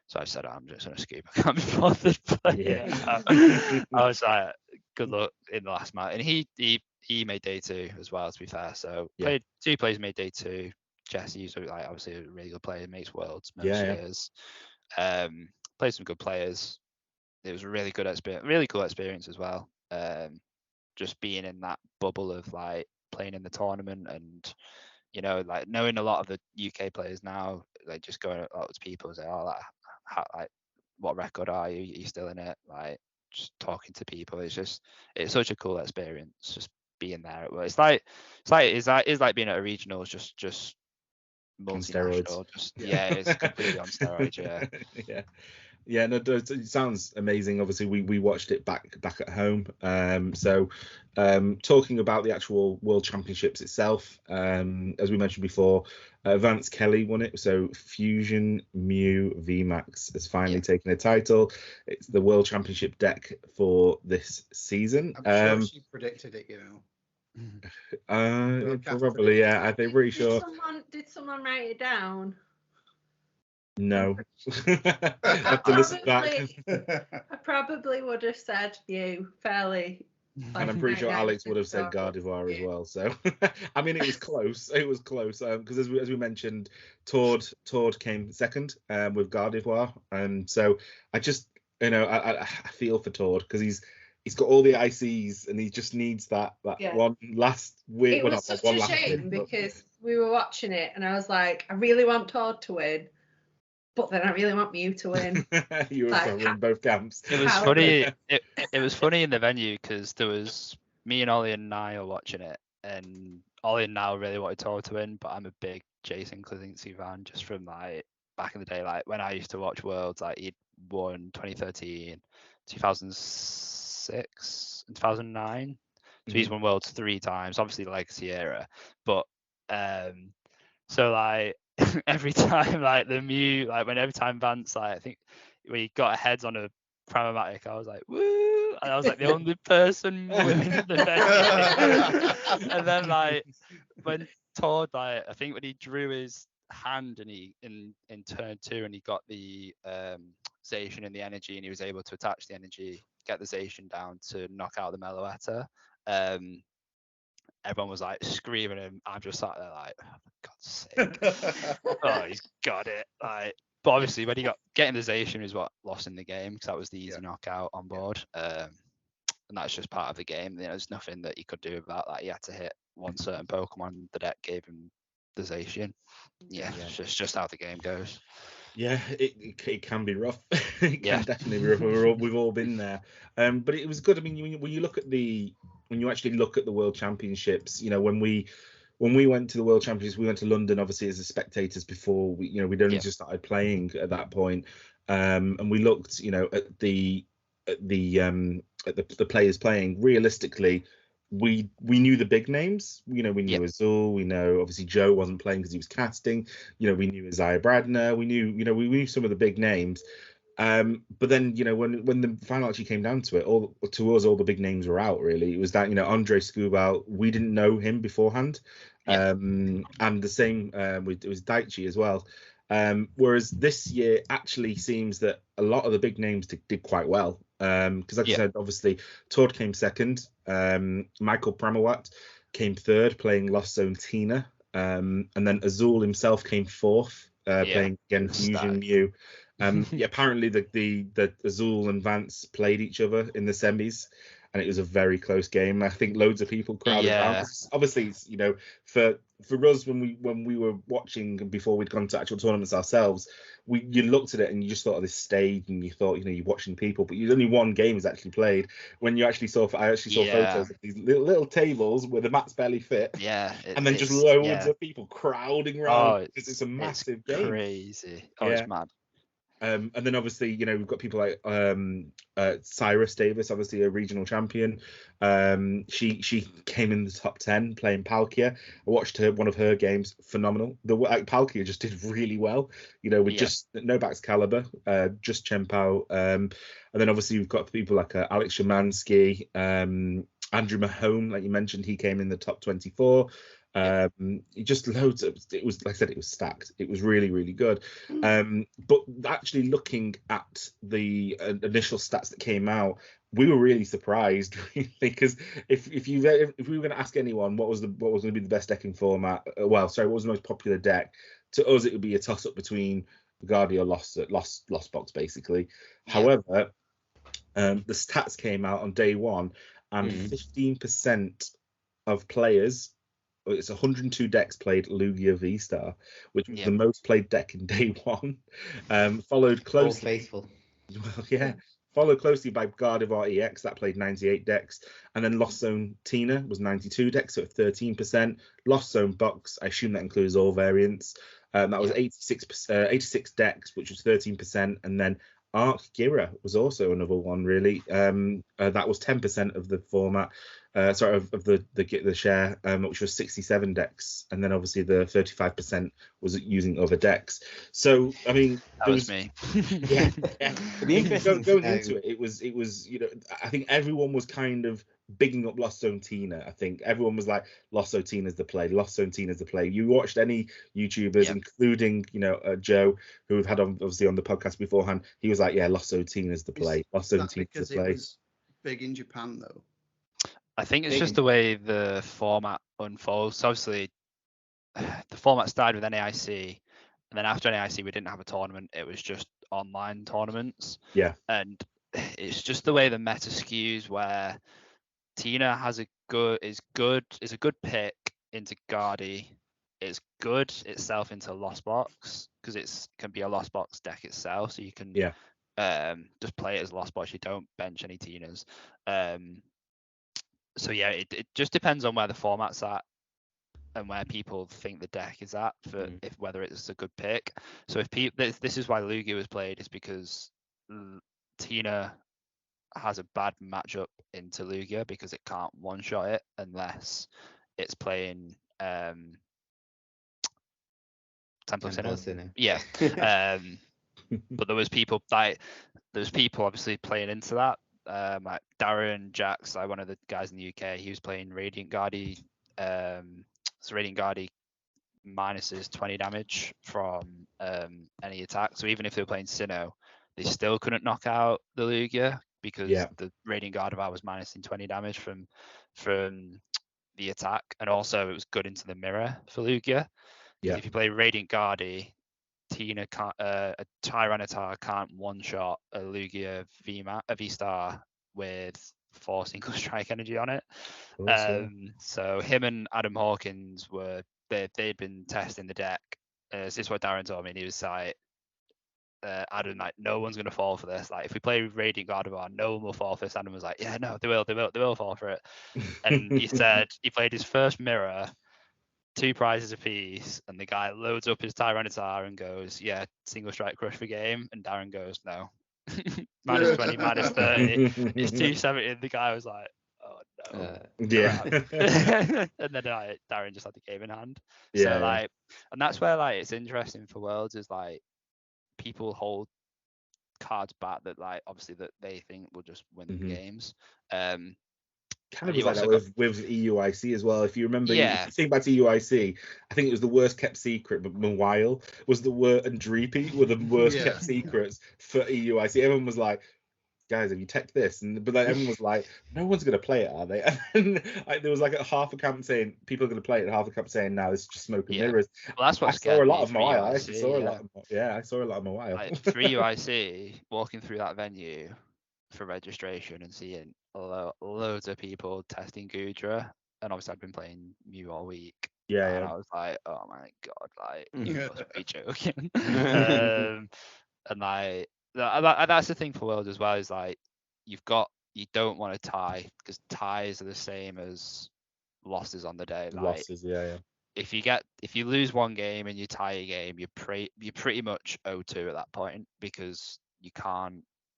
So I said, I'm just going to scoop. I can't be bothered playing it. I was like, good luck in the last match. And he made day 2 as well, to be fair. So played 2 players made day 2. Jesse's like obviously a really good player, makes worlds most years. Played some good players. It was a really good experience, really cool experience as well. Just being in that bubble of like playing in the tournament and, you know, like knowing a lot of the UK players now, like just going out to people and say, oh, like what record are you? Are you still in it? Like just talking to people. It's such a cool experience. Just being there. It's like being at a regional. It's just multinational. It's completely on steroids. Yeah, no, it sounds amazing. Obviously, we watched it back at home. So talking about the actual World Championships itself, as we mentioned before, Vance Kelly won it. So Fusion Mew VMAX has finally taken a title. It's the World Championship deck for this season. I'm sure she predicted it, you know. Probably, yeah. I'm pretty sure. Did someone write it down? No. I have to listen back. I probably would have said you fairly. And I'm pretty sure Alex would have said Gardevoir as well. So, I mean, it was close. It was close because as we mentioned, Tord came second with Gardevoir, and so I just, you know, I feel for Tord because he's got all the ICs and he just needs that one last win. It was such a shame because we were watching it and I was like, I really want Tord to win. But then I really want Mew to win. You were covering both camps. It was funny. It was funny in the venue because there was me and Ollie and Niall watching it, and Ollie and Niall really wanted Tord to win, but I'm a big Jason Klasinski fan just from like back in the day, like when I used to watch Worlds, like he'd won 2013, 2006, and 2009. So he's won Worlds 3 times, obviously the legacy era, but so like. Every time like the Mew, like when every time Vance, like I think when he got a heads on a Pramatic, I was like woo, and I was like the only person winning the venue. And then like when Tord, like I think when he drew his hand and he in turn 2 and he got the Zacian and the energy and he was able to attach the energy, get the Zacian down to knock out the Meloetta. Everyone was like screaming and I'm just sat there like, oh, for God's sake. Oh, he's got it. Like, but obviously when he got getting the Zacian is what lost in the game because that was the easy knockout on board. And that's just part of the game. You know, there's nothing that he could do about that. He had to hit one certain Pokemon. The deck gave him the Zacian. It's just how the game goes. Yeah, it can be rough. It can definitely be rough. We've all been there. But it was good. I mean, when you actually look at the World Championships, you know, when we went to the World Championships, we went to London obviously as spectators before we'd only just started playing at that point. And we looked, you know, at the players playing. Realistically, we knew the big names. You know, we knew Azul. We know obviously Joe wasn't playing because he was casting. You know, we knew Isaiah Bradner. We knew some of the big names. But then, you know, when the final actually came down to it, all the big names were out. Really, it was that, you know, Andre Skubal, we didn't know him beforehand, and the same it was Daichi as well. Whereas this year actually seems that a lot of the big names did quite well. Because like I said, obviously Tord came second, Michael Pramawat came third playing Lost Zone Tina, and then Azul himself came fourth playing again Fusion Mew. Apparently the Azul and Vance played each other in the semis, and it was a very close game. I think loads of people crowded around. Obviously, you know, for us when we were watching before we'd gone to actual tournaments ourselves, you looked at it and you just thought of this stage and you thought, you know, you're watching people, but only one game was actually played. When you actually saw, I actually saw photos of these little tables where the mats barely fit. And then just loads of people crowding around because it's a massive game. Crazy. It's mad. And then obviously, you know, we've got people like Cyrus Davis, obviously a regional champion. She came in the top 10 playing Palkia. I watched one of her games, phenomenal. Palkia just did really well, you know, with just no Baxcalibur, just Chempao. And then obviously we've got people like Alex Szymanski, Andrew Mahone, like you mentioned, he came in the top 24. Just loads of, it was, like I said, it was stacked. It was really, really good. But actually looking at the initial stats that came out, we were really surprised, really, because if we were going to ask anyone what was going to be the best decking format, what was the most popular deck, to us it would be a toss up between Guardi or Lost Box, basically. Yeah. However, the stats came out on day one, and 15% of players, it's 102 decks played Lugia V-Star, which was the most played deck in day one. Followed closely. All faithful. Well, yeah. Followed closely by Gardevoir EX, that played 98 decks. And then Lost Zone Tina was 92 decks, so at 13%. Lost Zone Box, I assume that includes all variants. That was 86 decks, which was 13%. And then Arc Gira was also another one, really. That was 10% of the format. Of the share, which was 67 decks, and then obviously the 35% was using other decks. So I mean, that was me. Yeah. Going into it, it was I think everyone was kind of bigging up Lost Zone Tina. I think everyone was like, Lost Zone Tina's the play. Lost Zone Tina's the play. You watched any YouTubers, including Joe, who we've had obviously on the podcast beforehand. He was like, yeah, Lost Zone Tina's the play. Lost Zone Tina's the play. It was big in Japan though. I think it's just the way the format unfolds. So obviously, the format started with NAIC, and then after NAIC, we didn't have a tournament. It was just online tournaments. Yeah. And it's just the way the meta skews, where Tina is a good pick into Guardi. It's good itself into Lost Box, because it can be a Lost Box deck itself, so you can just play it as Lost Box. You don't bench any Tinas. So yeah, it just depends on where the format's at and where people think the deck is at for whether it's a good pick. So if this is why Lugia was played, is because Tina has a bad matchup into Lugia, because it can't one-shot it unless it's playing Temple Sinner. Yeah. But there was people obviously playing into that. Like Darren Jax, like one of the guys in the UK, he was playing Radiant Guardi. So Radiant Guardi minuses 20 damage from any attack. So even if they were playing Sinnoh, they still couldn't knock out the Lugia, because the Radiant Gardevoir was minusing 20 damage from the attack, and also it was good into the mirror for Lugia. Yeah. If you play Radiant Guardi, Tina can't, a Tyranitar can't one-shot a Lugia V-Star with 4 single strike energy on it. Awesome. So him and Adam Hawkins they'd been testing the deck. This is what Darren told me, and he was like, Adam, like, no one's gonna fall for this. Like, if we play Radiant Gardevoir, no one will fall for this. Adam was like, yeah, no, they will fall for it. And he said he played his first mirror, 2 prizes apiece, and the guy loads up his Tyranitar and goes, yeah, single strike crush for game, and Darren goes, no. minus 20, minus 30, it's 270, and the guy was like, oh no. And then Darren just had the game in hand. And that's where, like, it's interesting for Worlds, is like people hold cards back that, like, obviously that they think will just win the games. Kind of was like that with EUIC as well. If you remember, if you think back to EUIC, I think it was the worst kept secret, but Mawile was the worst, and Dreepy were the worst kept secrets for EUIC. Everyone was like, guys, have you teched this? But like, everyone was like, no one's going to play it, are they? And then there was like half a camp saying people are going to play it, and half a camp saying, no, this is just smoke and mirrors. Well, that's what I saw a lot of Mawile. I saw a lot of Mawile. Like, for EUIC, walking through that venue for registration and seeing loads of people testing Gudra, and obviously I've been playing Mew all week. And I was like, oh my god, like, you must be joking. And like, that's the thing for World as well, is like, you don't want to tie, because ties are the same as losses on the day. Like, losses, if you lose one game and you tie a game, you're pretty much 0-2 at that point, because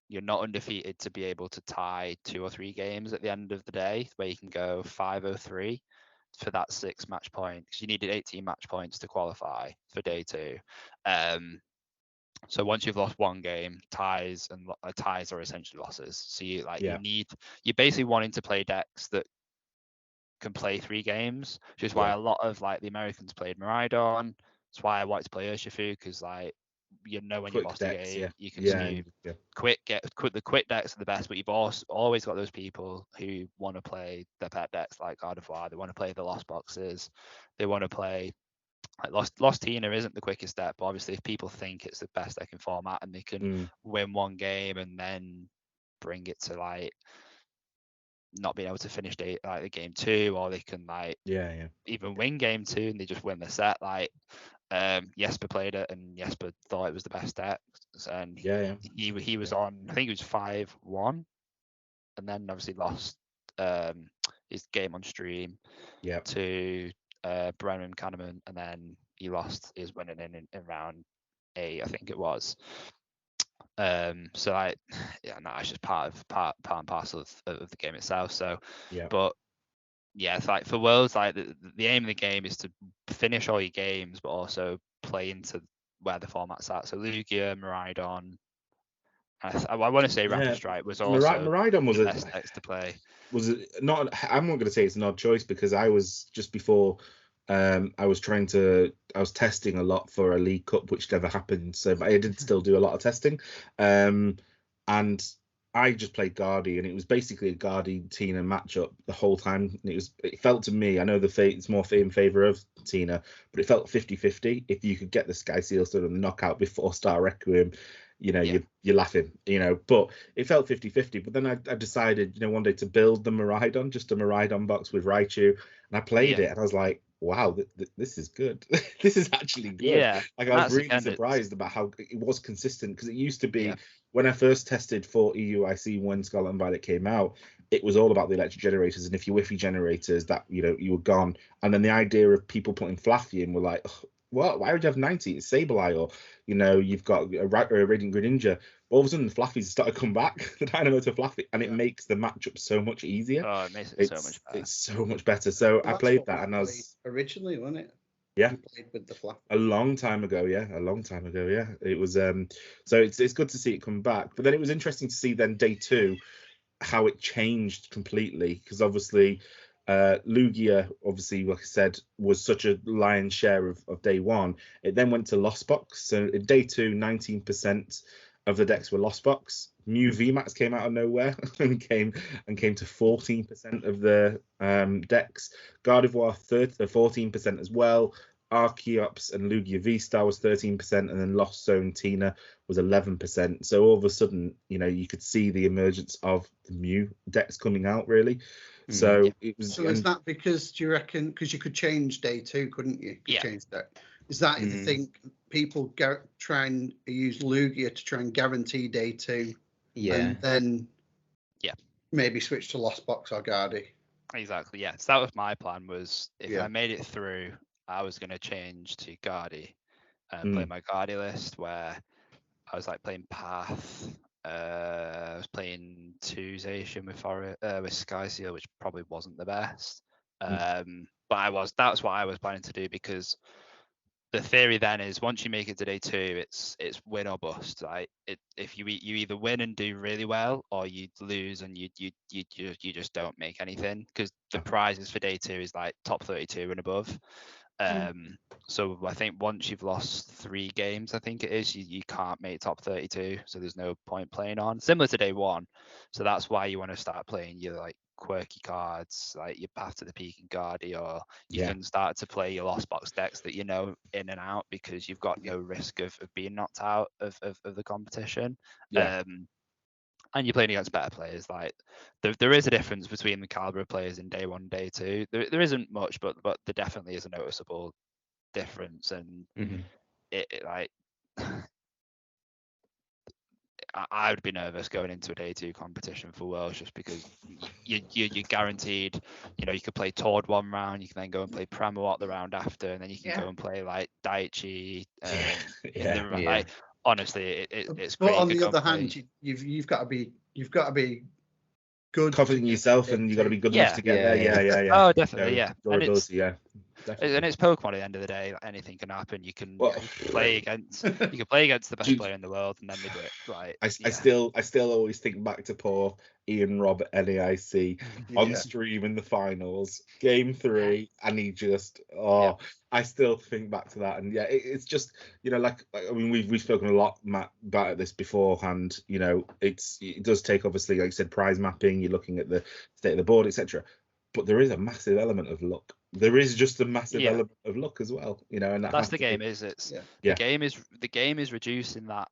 you're not undefeated to be able to tie 2 or 3 games at the end of the day, where you can go 5-0-3 for that 6 match point, because you needed 18 match points to qualify for day 2. So once you've lost one game, ties are essentially losses. So you're basically wanting to play decks that can play 3 games, which is why a lot of like the Americans played Miraidon. That's why I wanted to play Urshifu, because like when you've lost a game, you can the quick decks are the best, but you've always got those people who want to play the pet decks like Gardevoir. They want to play the Lost Boxes. They want to play like Lost Tina isn't the quickest deck, but obviously if people think it's the best deck in format and they can win one game and then bring it to like not being able to finish the game 2, or they can like even win game 2 and they just win the set. Like Jesper played it and Jesper thought it was the best deck, and he was on, I think he was 5-1, and then obviously lost his game on stream to Brennan Kahneman, and then he lost his winning in round 8, I think it was. So like it's just part and parcel of the game itself. So but it's like for Worlds, like the aim of the game is to finish all your games, but also play into where the format's at. So Lugia, Miraidon, I want to say Rapid Strike was also Miraidon was the best decks to play. Was it not? I'm not going to say it's an odd choice, because I was just before. I was testing a lot for a League Cup, which never happened. So I did still do a lot of testing, and I just played Guardi, and it was basically a Guardi Tina matchup the whole time. And it felt to me, I know it's more in favour of Tina, but it felt 50-50. If you could get the Sky Seal Stone and the knockout before Star Requiem, you're laughing, but it felt 50-50. But then I decided, one day to build the Miraidon, just a Miraidon box with Raichu, and I played it, and I was like, wow, this is good. This is actually good. Yeah, like I was really surprised about how it was consistent, because it used to be when I first tested for EUIC when Scarlet and Violet came out, it was all about the electric generators, and if you whiffy generators, that you were gone. And then the idea of people putting Flaffy in were like, what? Why would you have 90? It's Sableye, or you've got a Radiant Greninja. All of a sudden, the Flaffies started to come back, the Dynamo to Flaffy, and it makes the matchup so much easier. Oh, it makes it so much better. It's so much better. So I played that, and I was originally, wasn't it? Yeah, you played with the Flaffy. A long time ago. It was so it's good to see it come back. But then it was interesting to see then day 2 how it changed completely, because obviously Lugia, obviously, like I said, was such a lion's share of day 1. It then went to Lost Box. So in day 2, 19% of the decks were Lost Box. Mew VMAX came out of nowhere and came to 14% of the decks. Gardevoir 14% as well. Archeops and Lugia V-Star was 13%, and then Lost Zone Tina was 11%. So all of a sudden, you could see the emergence of the Mew decks coming out, really. So it was. So is that because, do you reckon, because you could change day 2, couldn't you? Change that. Is that you think people try and use Lugia to try and guarantee day 2? Yeah. And then maybe switch to Lost Box or Guardi. Exactly. Yeah. So that was my plan. Was if I made it through, I was going to change to Guardi and play my Guardi list, where I was like playing Path. I was playing 2 Zacian with Sky Seal, which probably wasn't the best. But that's what I was planning to do, because the theory then is once you make it to day 2, it's win or bust. Like if you either win and do really well, or you lose and you just don't make anything, because the prizes for day 2 is like top 32 and above. So I think once you've lost 3 games, I think it is, you can't make top 32, so there's no point playing on, similar to day 1. So that's why you want to start playing your like quirky cards, like your Path to the Peak and Guardi, or you can start to play your Lost Box decks that in and out, because you've got no risk of being knocked out of the competition. And you're playing against better players. Like there is a difference between the caliber of players in day 1 and day 2. There isn't much, but there definitely is a noticeable difference. And it like I would be nervous going into a day 2 competition for Worlds, just because you're guaranteed. You could play Tord 1 round, you can then go and play Premawat the round after, and then you can go and play like Daichi. Like, honestly, it's great. But on the other hand, you've got to be good, confident in yourself, and you've got to be good enough to get there. Yeah. Oh, definitely, durability, definitely. And it's Pokemon at the end of the day. Like, anything can happen. You can play against the best player in the world, and then they do it. Like, I still always think back to poor Ian Robb at NAIC on stream in the finals, game 3, and he just I still think back to that, and it's just, you know, like, I mean, we've spoken a lot, Matt, about this beforehand. You know, it does take, obviously, like you said, prize mapping. You're looking at the state of the board, etc. But there is a massive element of luck. There is just a massive element of luck as well, you know, and that's the game. The game is reducing that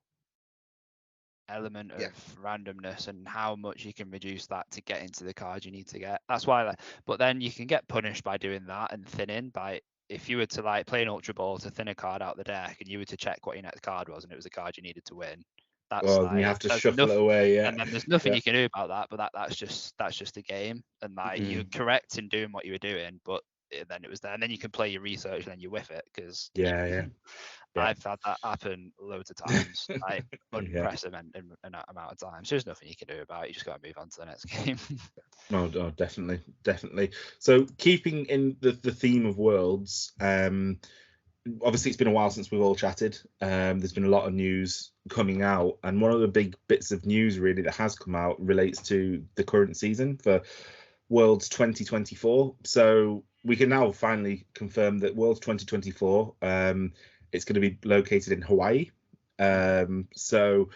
element of randomness and how much you can reduce that to get into the card you need to get. That's why, but then you can get punished by doing that and thinning. By if you were to like play an Ultra Ball to thin a card out the deck, and you were to check what your next card was, and it was a card you needed to win. You have to shuffle it away, and then there's nothing you can do about that. But that's just a game, and like you're correct in doing what you were doing, but then it was there, and then you can play your research, and then you whiff it, because I've had that happen loads of times, like unprecedented amount of times. There's nothing you can do about it. You just got to move on to the next game. No, definitely. So keeping in the theme of Worlds, obviously it's been a while since we've all chatted. There's been a lot of news coming out, and one of the big bits of news really that has come out relates to the current season for Worlds 2024. So we can now finally confirm that Worlds 2024, it's going to be located in Hawaii. So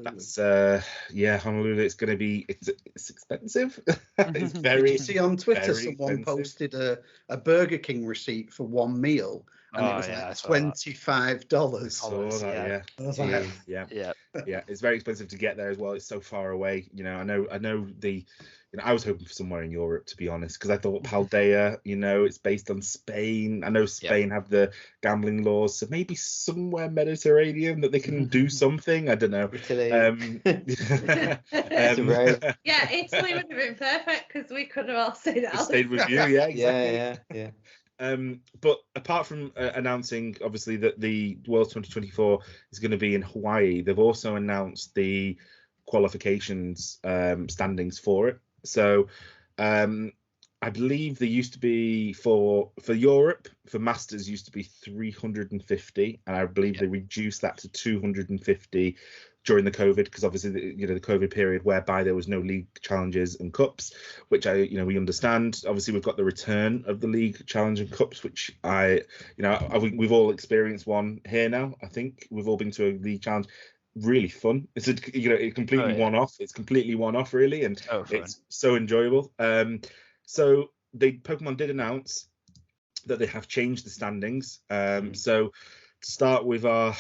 that's Honolulu. It's going to be it's expensive. It's very. Did you see on Twitter someone posted a Burger King receipt for one meal, and it was like $25. It's very expensive to get there as well. It's so far away. You know, I know I was hoping for somewhere in Europe, to be honest, because I thought Paldea, you know, it's based on Spain. I know Spain have the gambling laws, so maybe somewhere Mediterranean that they can do something. I don't know. Italy. Italy would have been perfect, because we could have all stayed at stayed with you, exactly. Yeah. But apart from announcing, obviously, that the World 2024 is going to be in Hawaii, they've also announced the qualifications standings for it. So I believe there used to be for Europe, for Masters, used to be 350, and I believe they reduced that to 250 during the COVID, because obviously the COVID period whereby there was no league challenges and cups, which we understand. Obviously we've got the return of the league challenge and cups, which we've all experienced one here now. I think we've all been to a league challenge. Really fun. It's a completely one-off. It's completely one-off, really, and it's so enjoyable. So Pokemon did announce that they have changed the standings. So to start with our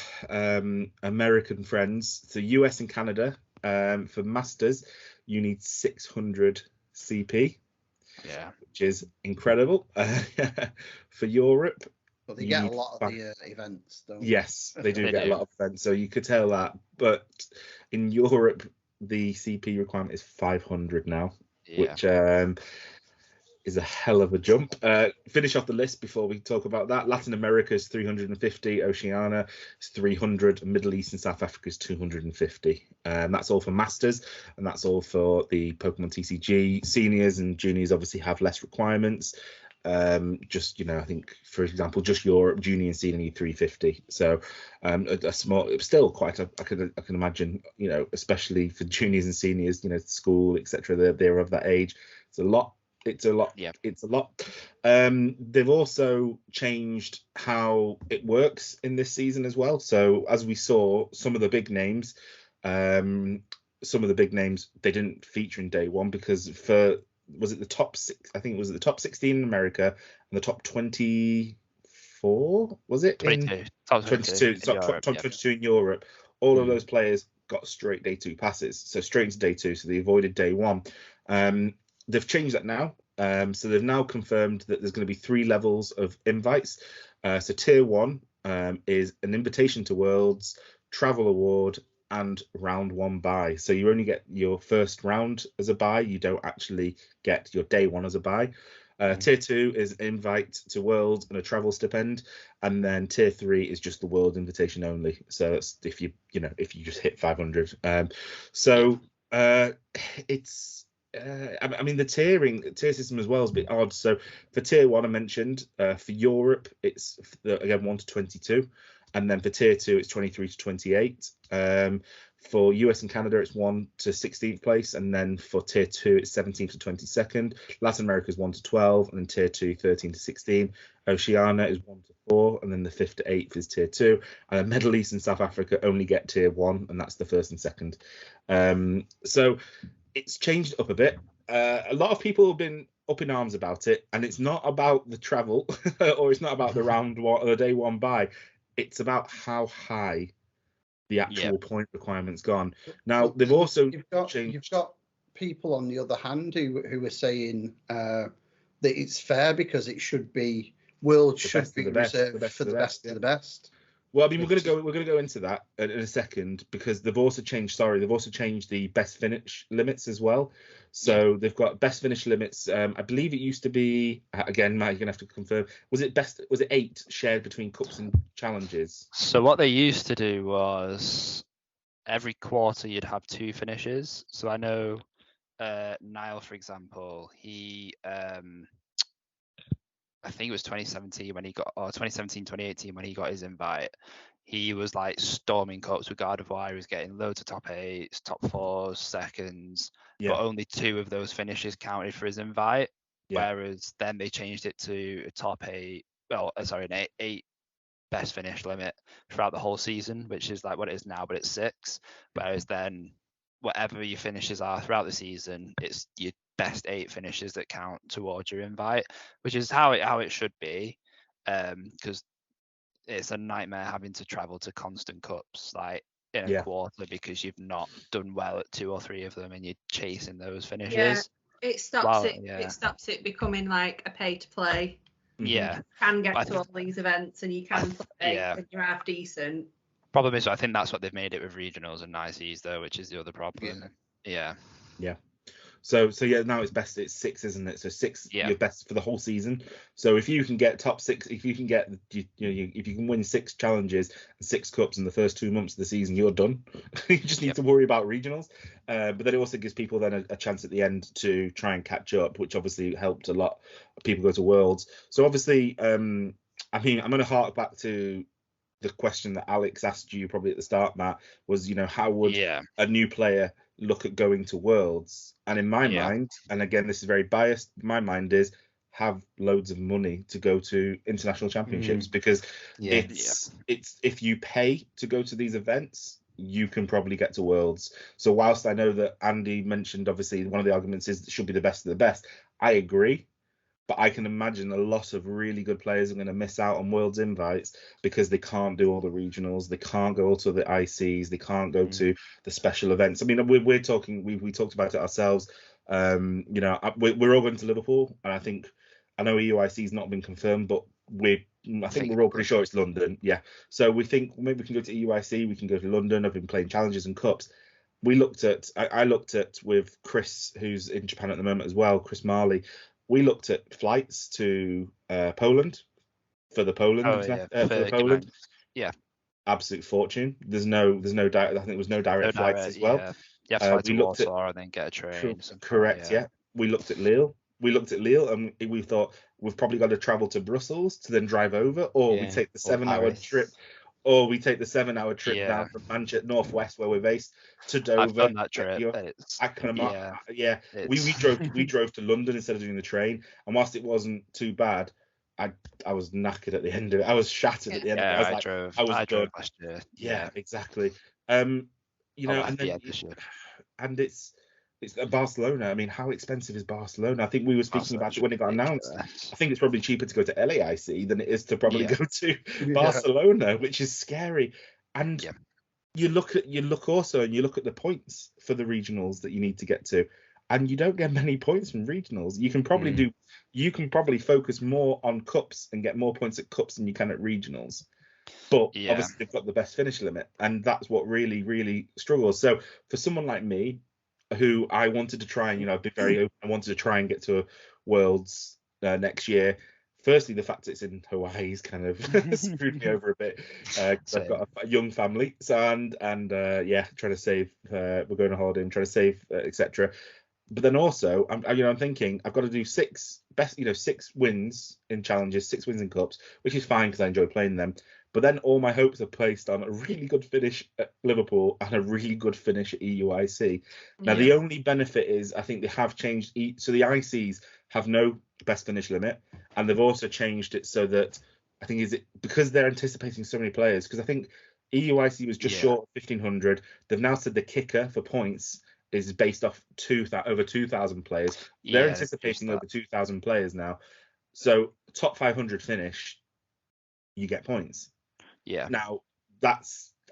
American friends, so US and Canada, for Masters, you need 600 CP, which is incredible. For Europe, but they get a lot of the events, don't they? Yes, they do get a lot of events, so you could tell that. But in Europe, the CP requirement is 500 now, which is a hell of a jump. Finish off the list before we talk about that. Latin America is 350, Oceania is 300, Middle East and South Africa is 250. That's all for Masters, and that's all for the Pokemon TCG. Seniors and juniors obviously have less requirements. I think, for example, just Europe, junior and senior need 350. So a small, still quite I can imagine, especially for juniors and seniors, school, etc. They're of that age. It's a lot. Yeah. It's a lot. They've also changed how it works in this season as well. So as we saw, some of the big names, they didn't feature in day one, because was it the top 6? I think it was the top 16 in America and the top 24. Was it 22? Top 22. Top 22 in Europe. All of those players got straight day 2 passes, so straight into day 2. So they avoided day 1. They've changed that now. So they've now confirmed that there's going to be 3 levels of invites. So tier 1 is an invitation to Worlds, travel award, and round 1 buy. So you only get your first round as a buy. You don't actually get your day 1 as a buy. Tier 2 is an invite to Worlds and a travel stipend, and then tier 3 is just the World invitation only. So it's if you just hit 500. It's I mean, the tier system as well is a bit odd. So for tier 1, I mentioned, for Europe, it's again 1 to 22. And then for tier 2, it's 23 to 28. For US and Canada, it's 1 to 16th place. And then for tier 2, it's 17th to 22nd. Latin America is 1 to 12. And then tier 2, 13 to 16. Oceania is 1 to 4. And then the 5th to 8th is tier 2. And then Middle East and South Africa only get tier 1. And that's the 1st and 2nd. So it's changed up a bit. A lot of people have been up in arms about it. And it's not about the travel or it's not about the round one or the day one buy. It's about how high the actual point requirement's gone. Now they've also changed. You've got people on the other hand who are saying that it's fair because it should be should be reserved for the best of the best. Well, I mean, we're gonna go into that in a second because they've also changed the best finish limits as well. So they've got best finish limits. I believe it used to be, again, Matt, you're gonna have to confirm. Was it 8 shared between cups and challenges? So what they used to do was every quarter you'd have 2 finishes. So I know Niall, for example, he I think it was 2017 when he got, or 2017-2018 when he got his invite. He was like storming cups with God of War. He was getting loads of top 8s, top 4s, seconds, but only 2 of those finishes counted for his invite. Whereas then they changed it to a top 8, an 8 best finish limit throughout the whole season, which is like what it is now, but it's 6. Whereas then whatever your finishes are throughout the season, it's your best 8 finishes that count towards your invite, which is how it should be, because it's a nightmare having to travel to constant cups like in a quarter because you've not done well at 2 or 3 of them and you're chasing those finishes. It stops it becoming like a pay to play. You can get to all these events and you can play and you're half decent. Problem is, I think that's what they've made it with regionals and ICs though, which is the other problem. Yeah. So now it's 6, isn't it? So 6 you're best for the whole season. So if you can get top 6, if you can win 6 challenges and 6 cups in the first 2 months of the season, you're done. You just need to worry about regionals. But then it also gives people then a chance at the end to try and catch up, which obviously helped a lot of people go to Worlds. So obviously, I mean, I'm going to hark back to the question that Alex asked you probably at the start, Matt, was, how would a new player look at going to Worlds? And in my mind, and again, this is very biased, my mind is have loads of money to go to international championships because it's if you pay to go to these events, you can probably get to Worlds. So whilst I know that Andy mentioned, obviously, one of the arguments is it should be the best of the best, I agree. But I can imagine a lot of really good players are going to miss out on Worlds invites because they can't do all the regionals, they can't go to the ICs, they can't go to the special events. I mean, we're talking, we talked about it ourselves. We're all going to Liverpool, and I know EUIC's not been confirmed, but I think we're all pretty sure it's London. Yeah. So we think maybe we can go to EUIC, we can go to London. I've been playing challenges and cups. I looked at with Chris, who's in Japan at the moment as well, Chris Marley. We looked at flights to Poland for the Poland. Absolute fortune. There's no direct. I think there was no direct flights as well. You have to fly to Warsaw and then get a train. Correct. Yeah. We looked at Lille. And we thought we've probably got to travel to Brussels to then drive over, or we take the 7-hour trip. Or we take the 7-hour trip down from Manchester, northwest where we're based, to Dover. I've done that trip. We drove to London instead of doing the train, and whilst it wasn't too bad, I was knackered at the end of it. I was shattered at the end of it. I drove last year. Yeah, exactly. And it's Barcelona. I mean, how expensive is Barcelona? I think we were speaking about it when it got announced. I think it's probably cheaper to go to LAIC than it is to probably go to Barcelona, which is scary. And you look at the points for the regionals that you need to get to, and you don't get many points from regionals. You can probably focus more on cups and get more points at cups than you can at regionals. But obviously they've got the best finish limit, and that's what really, really struggles. So for someone like me, who I wanted to try and, I've been very open. I wanted to try and get to a Worlds next year. Firstly, the fact it's in Hawaii has kind of screwed me over a bit. Cause I've got a young family, so trying to save. We're going on holiday and trying to save, etc. But then also, I'm thinking I've got to do 6 wins in challenges, 6 wins in cups, which is fine because I enjoy playing them. But then all my hopes are placed on a really good finish at Liverpool and a really good finish at EUIC. Now, the only benefit is I think they have changed. So the ICs have no best finish limit, and they've also changed it so that I think because they're anticipating so many players. Because I think EUIC was just short of 1,500. They've now said the kicker for points is based off over 2,000 players. They're anticipating over 2,000 players now. So top 500 finish, you get points. Yeah. Now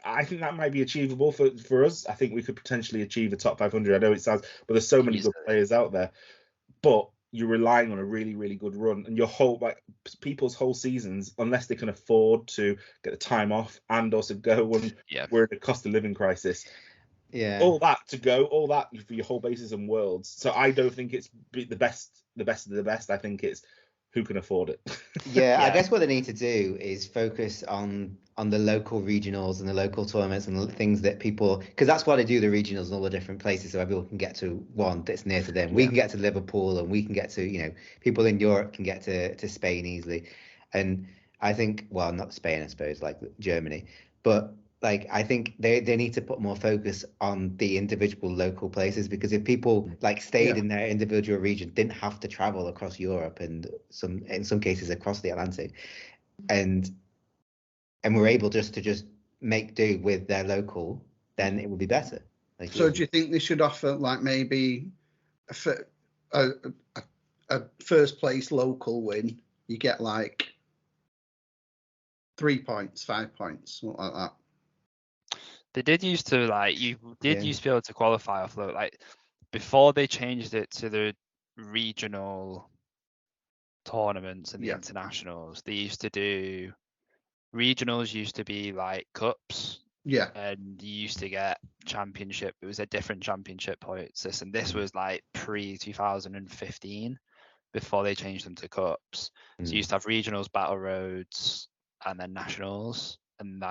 I think that might be achievable for us. I think we could potentially achieve a top 500. I know it sounds, but there's so many good players out there. But you're relying on a really, really good run, and people's whole seasons, unless they can afford to get the time off and also go when we're in a cost of living crisis. Yeah. All that for your whole bases and worlds. So I don't think it's the best of the best. I think it's who can afford it. Yeah, I guess what they need to do is focus on the local regionals and the local tournaments and the things that people, because that's why they do the regionals in all the different places, so everyone can get to one that's near to them. We can get to Liverpool, and we can get to, people in Europe can get to Spain easily. And I think, well, not Spain, I suppose, like Germany, but I think they need to put more focus on the individual local places, because if people stayed in their individual region, didn't have to travel across Europe and in some cases across the Atlantic, and were able to make do with their local, then it would be better. So do you think they should offer maybe a first place local win? You get 3 points, 5 points, something like that. They did used to used to be able to qualify off before they changed it to the regional tournaments and the internationals. They used to do regionals used to be cups. Yeah. And you used to get championship. It was a different championship point system. This was pre 2015 before they changed them to cups. So you used to have regionals, battle roads, and then nationals, and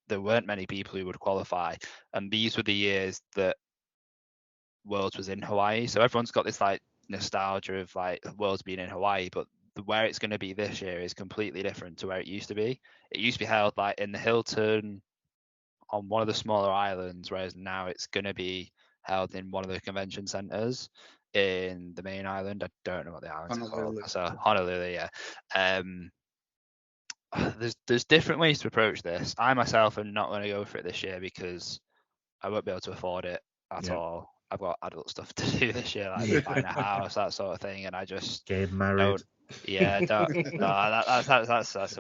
there weren't many people who would qualify, and these were the years that Worlds was in Hawaii, so everyone's got this nostalgia of Worlds being in Hawaii, but where it's going to be this year is completely different to where it used to be. It used to be held in the Hilton on one of the smaller islands, whereas now it's going to be held in one of the convention centers in the main island. I don't know what the island's called. So Honolulu, yeah. There's different ways to approach this. I myself am not going to go for it this year because I won't be able to afford it at all. I've got adult stuff to do this year, buying a house, that sort of thing, and I just get married. That's a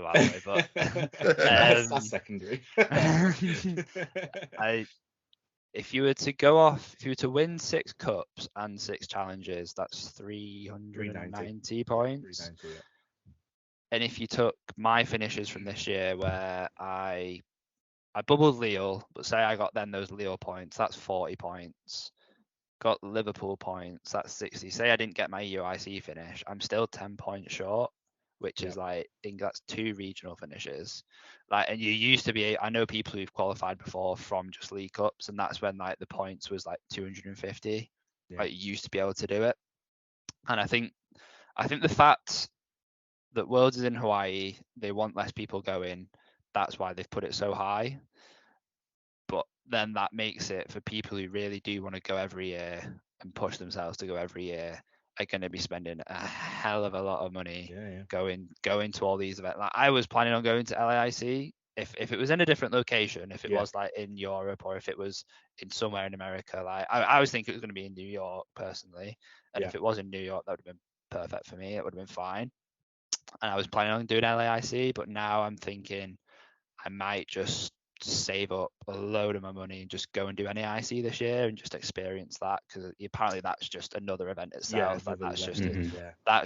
bad way, but that's secondary. If you were to win 6 cups and 6 challenges, that's 390 points. 390, yeah. And if you took my finishes from this year, where I bubbled Lille, but say I got then those Lille points, that's 40 points. Got Liverpool points, that's 60. Say I didn't get my UIC finish, I'm still 10 points short, which is I think that's 2 regional finishes. And you used to be, I know people who've qualified before from just League Cups, and that's when the points was 250. You used to be able to do it. And I think the fact that Worlds is in Hawaii, they want less people going. That's why they've put it so high. But then that makes it for people who really do want to go every year and push themselves to go every year are going to be spending a hell of a lot of money going to all these events. I was planning on going to LAIC if it was in a different location, if it was in Europe or if it was in somewhere in America. I was thinking it was going to be in New York personally, and if it was in New York, that would have been perfect for me. It would have been fine. And I was planning on doing LAIC, but now I'm thinking I might just save up a load of my money and just go and do NAIC this year and just experience that, because apparently that's just another event itself. That's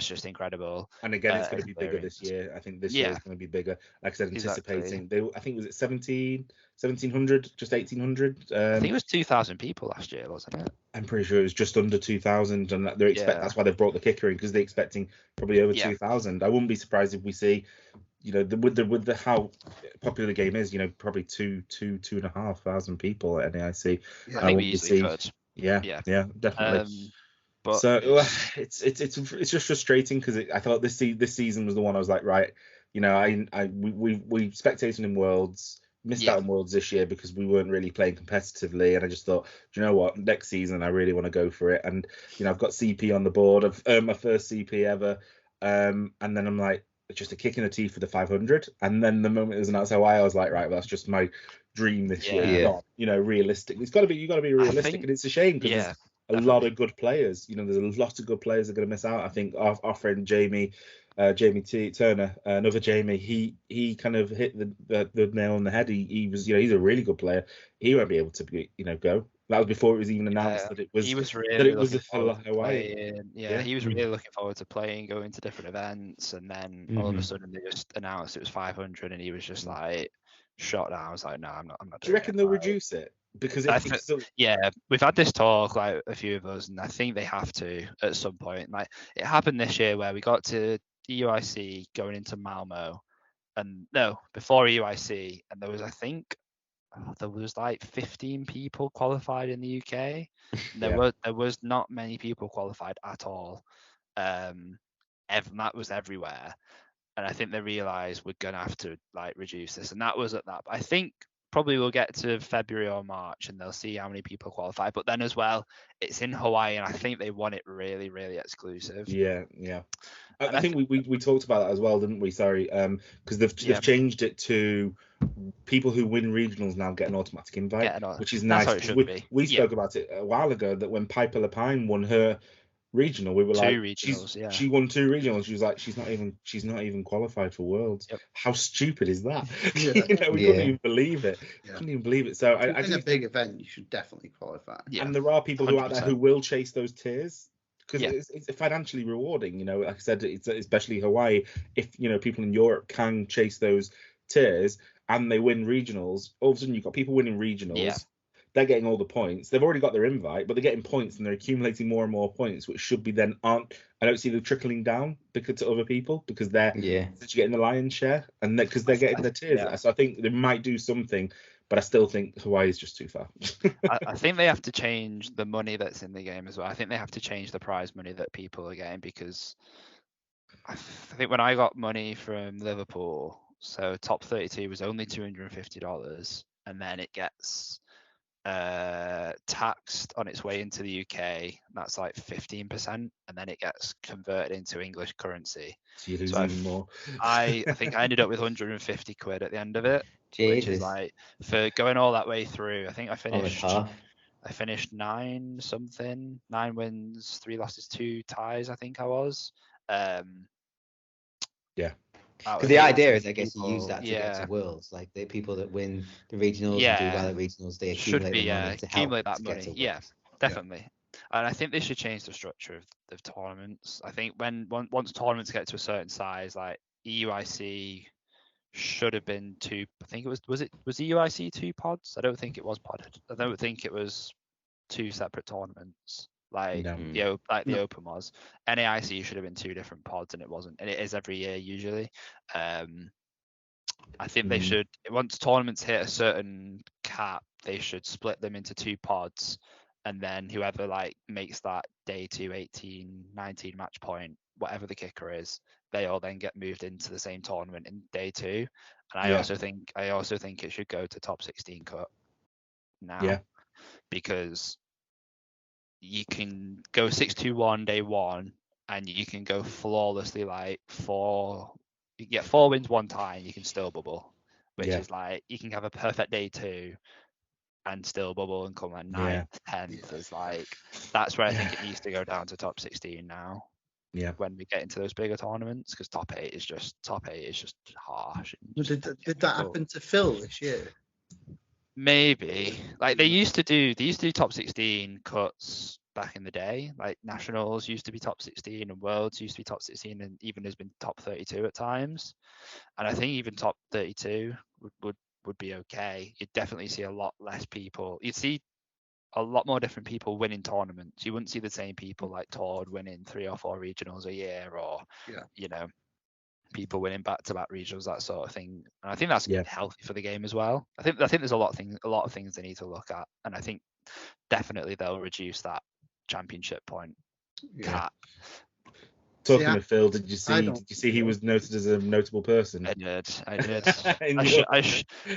just incredible. And again, it's going to be bigger this year. I think this year is going to be bigger. Like I said, anticipating I think was it 1700, just 1800. I think it was 2,000 people last year, wasn't it? I'm pretty sure it was just under 2,000, and that's why they've brought the kicker in, because they're expecting probably over 2,000. I wouldn't be surprised if we see, with the how popular the game is, probably 2,500 people at NAIC. I think we easily could. Yeah, definitely. But so it's just frustrating because I thought this season was the one I was like, right, we spectated in Worlds, missed out on Worlds this year because we weren't really playing competitively, and I just thought, do you know what, next season I really want to go for it, and I've got CP on the board, I've earned my first CP ever, and then I'm like, just a kick in the teeth for the 500, and then the moment it was announced Hawaii, I was like, right, well, that's just my dream this year, not realistic. You got to be realistic, and it's a shame because a lot of good players. There's a lot of good players that are going to miss out. I think our friend Jamie T. Turner, another Jamie, he kind of hit the nail on the head. He was, he's a really good player. He won't be able to go. That was before it was even announced that it was. He was really looking forward to Hawaii. playing. He was really looking forward to playing, going to different events, and then all of a sudden they just announced it was 500, and he was just like shot down. I was like, no, I'm not. Do you reckon they'll reduce it? Because we've had this talk, like a few of us, and I think they have to at some point. Like it happened this year where we got to EUIC going into Malmo, and before EUIC, and there was like 15 people qualified in the UK. There was not many people qualified at all. That was everywhere, and I think they realised we're gonna have to like reduce this, and that was at that. I think probably we'll get to February or March and they'll see how many people qualify. But then as well, it's in Hawaii, and I think they want it really, really exclusive. Yeah. I think we talked about that as well, didn't we? Sorry, because they've changed it to people who win regionals now get an automatic invite, which is nice. We spoke about it a while ago that when Piper Lapine won her regional, we were she won 2 regionals. She was like, she's not even qualified for Worlds. How stupid is that? We couldn't even believe it. So in a big event, you should definitely qualify. And there are people 100%. Who out there who will chase those tiers because it's financially rewarding. Like I said, it's especially Hawaii. If people in Europe can chase those tiers and they win regionals, all of a sudden you've got people winning regionals. They're getting all the points. They've already got their invite, but they're getting points and they're accumulating more and more points, which should be then I don't see them trickling down to other people because they're getting the lion's share and because they're getting the tiers. So I think they might do something, but I still think Hawaii is just too far. I think they have to change the money that's in the game as well. I think they have to change the prize money that people are getting because I think when I got money from Liverpool, so top 32 was only $250, and then it gets taxed on its way into the UK. That's like 15%, and then it gets converted into English currency. So you lose even more. I think I ended up with 150 quid at the end of it, which is like for going all that way through. I think I finished 9 wins, 3 losses, 2 ties. I think I was. Because the idea is, I guess, you use that to get to Worlds. Like the people that win the regionals and do well at regionals, they accumulate the money to help that money. Yeah, definitely. And I think they should change the structure of tournaments. I think once tournaments get to a certain size, like EUIC should have been 2. I think it was EUIC 2 pods. I don't think it was podded. I don't think it was 2 separate tournaments. The Open was. NAIC should have been 2 different pods, and it wasn't, and it is every year usually. I think they should, once tournaments hit a certain cap, they should split them into 2 pods, and then whoever makes that day 2, 18, 19 match point, whatever the kicker is, they all then get moved into the same tournament in day 2. And I also think it should go to top 16 cut now, because you can go 6-2-1 day 1, and you can go flawlessly you can get 4 wins 1 tie, and you can still bubble, which is you can have a perfect day 2 and still bubble and come 9th, 10th. Is that's where I think it needs to go down to top 16 now. When we get into those bigger tournaments, because top 8 is just harsh. Did that happen to Phil this year? Maybe they used to do top 16 cuts back in the day. Like nationals used to be top 16 and worlds used to be top 16, and even has been top 32 at times. And I think even top 32 would be okay. You'd definitely see a lot less people. You'd see a lot more different people winning tournaments. You wouldn't see the same people like Tord winning 3 or 4 regionals a year, or people winning back-to-back regionals, that sort of thing. And I think that's healthy for the game as well. I think there's a lot of things they need to look at, and I think definitely they'll reduce that championship point. cat. Talking of Phil, did you see he was noted as a notable person? I did.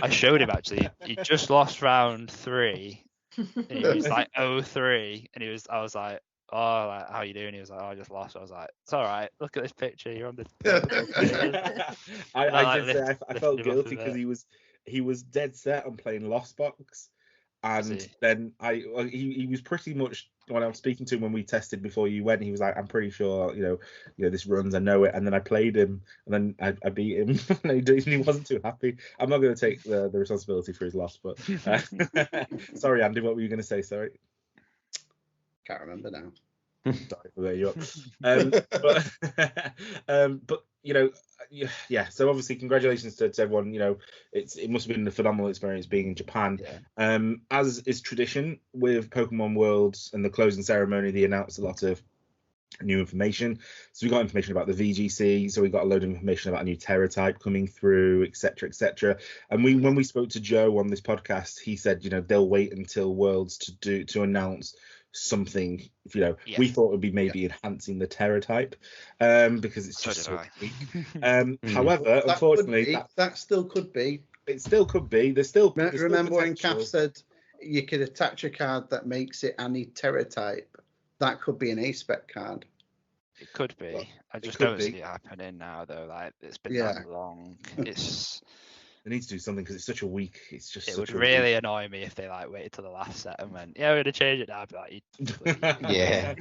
I showed him actually. He just lost round 3. And he was like 0-3, and I was like, oh, like, how you doing? He was like, oh, I just lost. I was like, it's all right. Look at this picture. You're on the. I felt guilty because he was dead set on playing Lost Box, and then he was pretty much, when I was speaking to him when we tested before you went, he was like, I'm pretty sure you know this runs, I know it. And then I played him, and then I beat him, and he wasn't too happy. I'm not going to take the responsibility for his loss, but sorry, Andy, what were you going to say? Sorry. Can't remember now. Sorry for you up. But yeah. So obviously, congratulations to everyone. It must have been a phenomenal experience being in Japan. Yeah. As is tradition with Pokemon Worlds and the closing ceremony, they announced a lot of new information. So we got information about the VGC. So we got a load of information about a new Terra type coming through, etc. And when we spoke to Joe on this podcast, he said they'll wait until Worlds to announce something. We thought it would be maybe enhancing the Terra type, because it's just so weak. However, unfortunately, that still could be. It still could be. There's still. Remember when Kath said you could attach a card that makes it any Terra type? That could be an A-spec card. It could be. Well, I just don't see it happening now, though. Like, it's been that long. It's. They need to do something because it's such a weak. It's just. It would really annoy me if they waited till the last set and went, "Yeah, we're gonna change it now." I'd be like, yeah.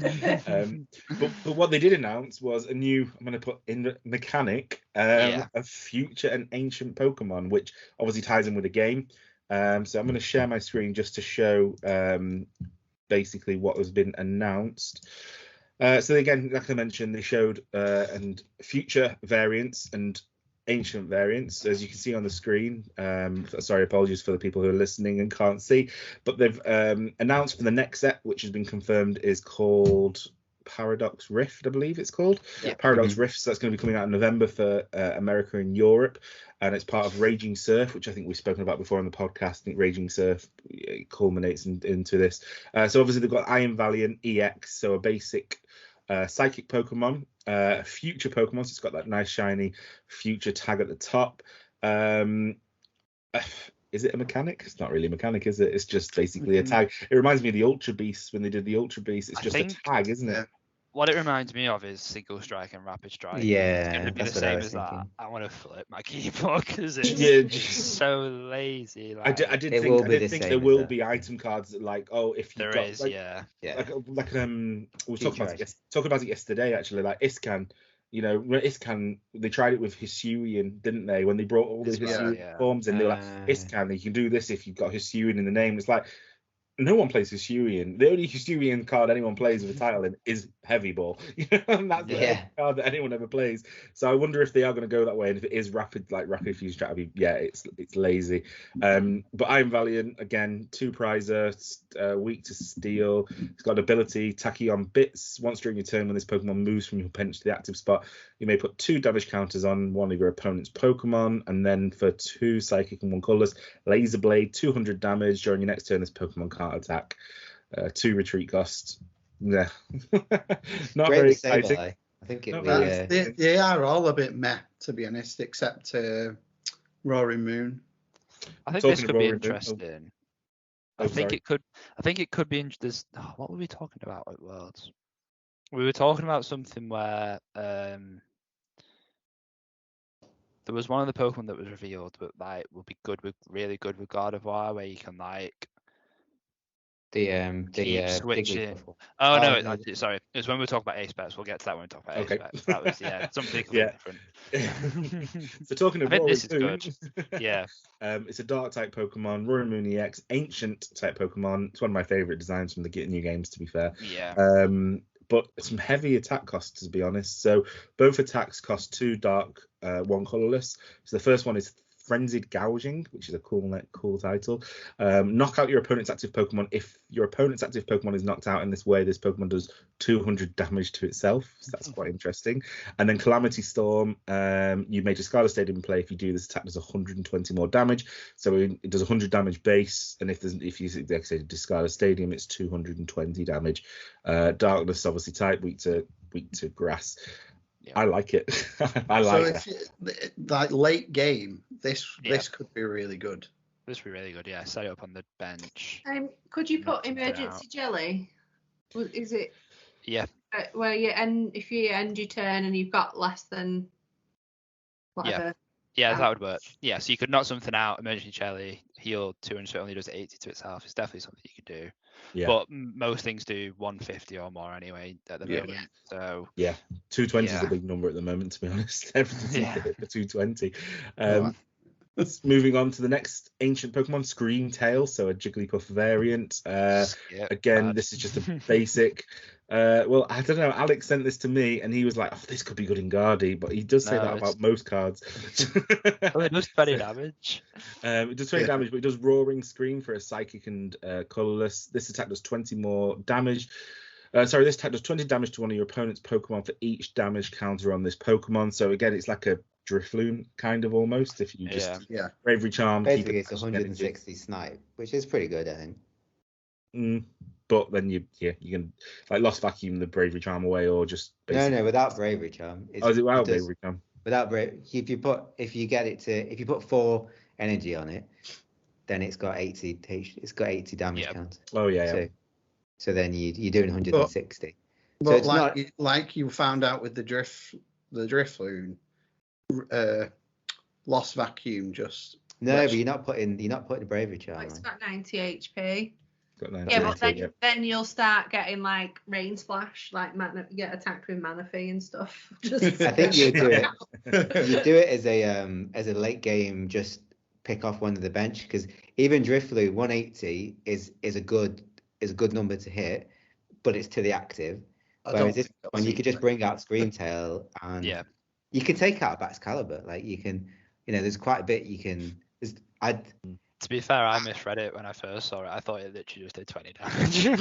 But what they did announce was a new. I'm gonna put in the mechanic of future and ancient Pokemon, which obviously ties in with the game. So I'm gonna share my screen just to show basically what has been announced. So again, like I mentioned, they showed and future variants and ancient variants, as you can see on the screen. Sorry, apologies for the people who are listening and can't see, but they've announced for the next set, which has been confirmed, is called Paradox Rift, I believe it's called. Paradox Rift. So that's going to be coming out in November for America and Europe, and it's part of Raging Surf, which I think we've spoken about before on the podcast. I think Raging Surf culminates into this. So obviously they've got Iron Valiant EX, so a basic psychic Pokemon, future Pokemon, so it's got that nice shiny future tag at the top. Is it a mechanic? It's not really a mechanic, is it? It's just basically a tag. It reminds me of the Ultra Beasts when they did the Ultra Beasts. It's just a tag, isn't it? What it reminds me of is Single Strike and Rapid Strike. Yeah, it's going to be the same as that. I want to flip my keyboard because it's just so lazy. I did think there will be item cards that, like, if you got, like we were talking about it yesterday actually, like Iscan. Iscan, they tried it with Hisuian, didn't they? When they brought all these Hisuian forms in, they were like, Iscan, you can do this if you've got Hisuian in the name. It's like, no one plays Hisuian. The only Hisuian card anyone plays with a title in is Heavy Ball. And that's the only card that anyone ever plays. So I wonder if they are going to go that way. And if it is rapid fusion strategy, it's lazy. But Iron Valiant, again, 2 prizer, weak to steel. It's got ability, Tachyon Bits. Once during your turn, when this Pokemon moves from your bench to the active spot, you may put 2 damage counters on one of your opponent's Pokemon. And then for 2 psychic and 1 colorless, Laser Blade, 200 damage. During your next turn, this Pokemon can't attack. 2 retreat costs. Yeah. Not great very exciting. I think they are all a bit meh, to be honest, except Roaring Moon. I think this could be interesting. I think it could be interesting. What were we talking about at Worlds? We were talking about something where there was one of the Pokemon that was revealed that will be really good with God of War, where you can the switching. Sorry, it was when we were talking about A-Specs. We'll get to that when we talk about A-Specs. That was something different. So talking of Roaring Moon, good. It's a dark type Pokemon, Roaring Moon EX, ancient type Pokemon. It's one of my favorite designs from the new games, to be fair. But some heavy attack costs, to be honest. So both attacks cost 2 dark, 1 colorless. So the first one is Frenzied Gouging, which is a cool title. Knock out your opponent's active Pokemon. If your opponent's active Pokemon is knocked out in this way, this Pokemon does 200 damage to itself. So that's quite interesting. And then Calamity Storm. You may discard a stadium play. If you do, this attack does 120 more damage. So it does 100 damage base. And if you discard a stadium, it's 220 damage. Darkness, obviously type, weak to grass. Yeah. I like it. I like it. Like late game, this could be really good. This would be really good. Yeah, set it up on the bench. Could you put emergency jelly? Is it? Yeah. Where if you end your turn and you've got less than whatever. Yeah, that would work. Yeah, so you could knock something out, emergency jelly, heal 200, so it only does 80 to itself. It's definitely something you could do. Yeah. But most things do 150 or more anyway at the moment. So 220 is a big number at the moment, to be honest. Everything's for 220. Moving on to the next ancient Pokemon, Screamtail, so a Jigglypuff variant. This is just a basic. Well, I don't know. Alex sent this to me, and he was like, "Oh, this could be good in Guardy," but he does say that about most cards. Well, it does 20 damage. It does 20 damage, but it does Roaring Scream for a Psychic and Colorless. This attack does 20 more damage. This attack does 20 damage to one of your opponent's Pokemon for each damage counter on this Pokemon. So again, it's like a Drifloon kind of almost. If you just Bravery Charm. Basically, it's 160 snipe, which is pretty good, I think. But then you can like Lost Vacuum the Bravery Charm away, or just no, without Bravery Charm. Is it without Bravery Charm? Without if you put 4 energy on it, then it's got 80 damage count. Oh yeah. So then you're doing 160. But so it's like you found out with the Drifloon, Lost Vacuum just. No, but you're not putting the Bravery Charm. It's got 90 HP. But then you'll start getting like Rain Splash, like get attacked with Manaphy and stuff. I think you do it. You do it as a late game, just pick off one of the bench, because even Drifloon 180 is a good number to hit, but it's to the active. Whereas this one, you could just bring out Screamtail, and you can take out a Baxcalibur. Like you can, there's quite a bit you can. To be fair, I misread it when I first saw it. I thought it literally just did 20 damage. I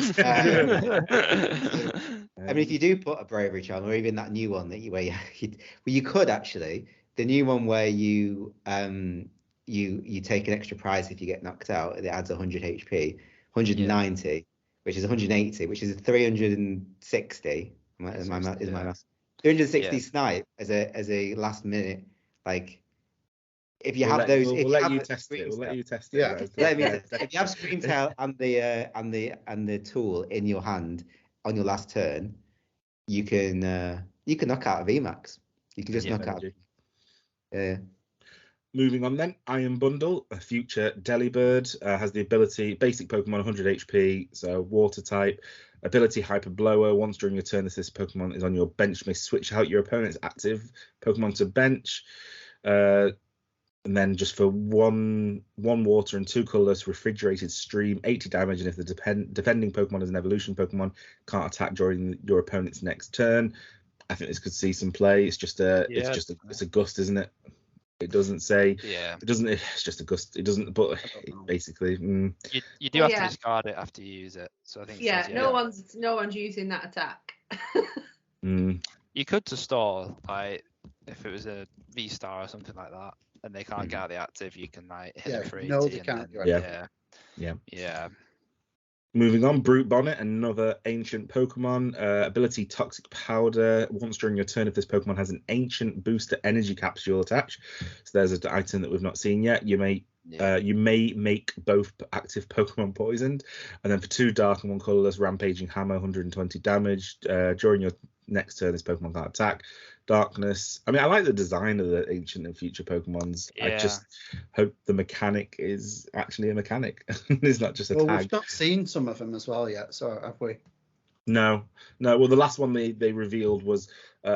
mean, if you do put a Bravery Charm, or even that new one you could actually, the new one where you take an extra prize if you get knocked out, it adds 100 HP, 190, which is 180, which is 360. Is my math? 360 snipe as a last minute, like. If you have those, we'll let you test it. Yeah. If you have Screamtail and the tool in your hand on your last turn, you can knock out a VMAX. You can just knock out. Moving on then, Iron Bundle, a future Delibird, has the ability, basic Pokemon, 100 HP, so water type. Ability Hyper Blower. Once during your turn, this Pokemon is on your bench, you may switch out your opponent's active Pokemon to bench. And then just for one water and 2 colorless, Refrigerated Stream, 80 damage, and if the defending Pokemon is an evolution Pokemon, can't attack during your opponent's next turn. I think this could see some play. It's a gust, isn't it? It doesn't say. Yeah. It doesn't. It's just a gust. It doesn't. But basically, you do have to discard it after you use it. So I think. No one's using that attack. You could to store, like if it was a V-Star or something like that, and they can't get out the active, you can like hit it for 80. No, they can't. Yeah. Moving on, Brute Bonnet, another ancient Pokemon. Ability Toxic Powder. Once during your turn, if this Pokemon has an ancient booster energy capsule attached, so there's an item that we've not seen yet. You may make both active Pokemon poisoned, and then for 2 dark and 1 colorless, Rampaging Hammer, 120 damage. During your next turn, this Pokemon can't attack. Darkness. I mean, I like the design of the ancient and future Pokemons. I just hope the mechanic is actually a mechanic. It's not just a tag. We've not seen some of them as well yet, so have we? No. Well, the last one they revealed was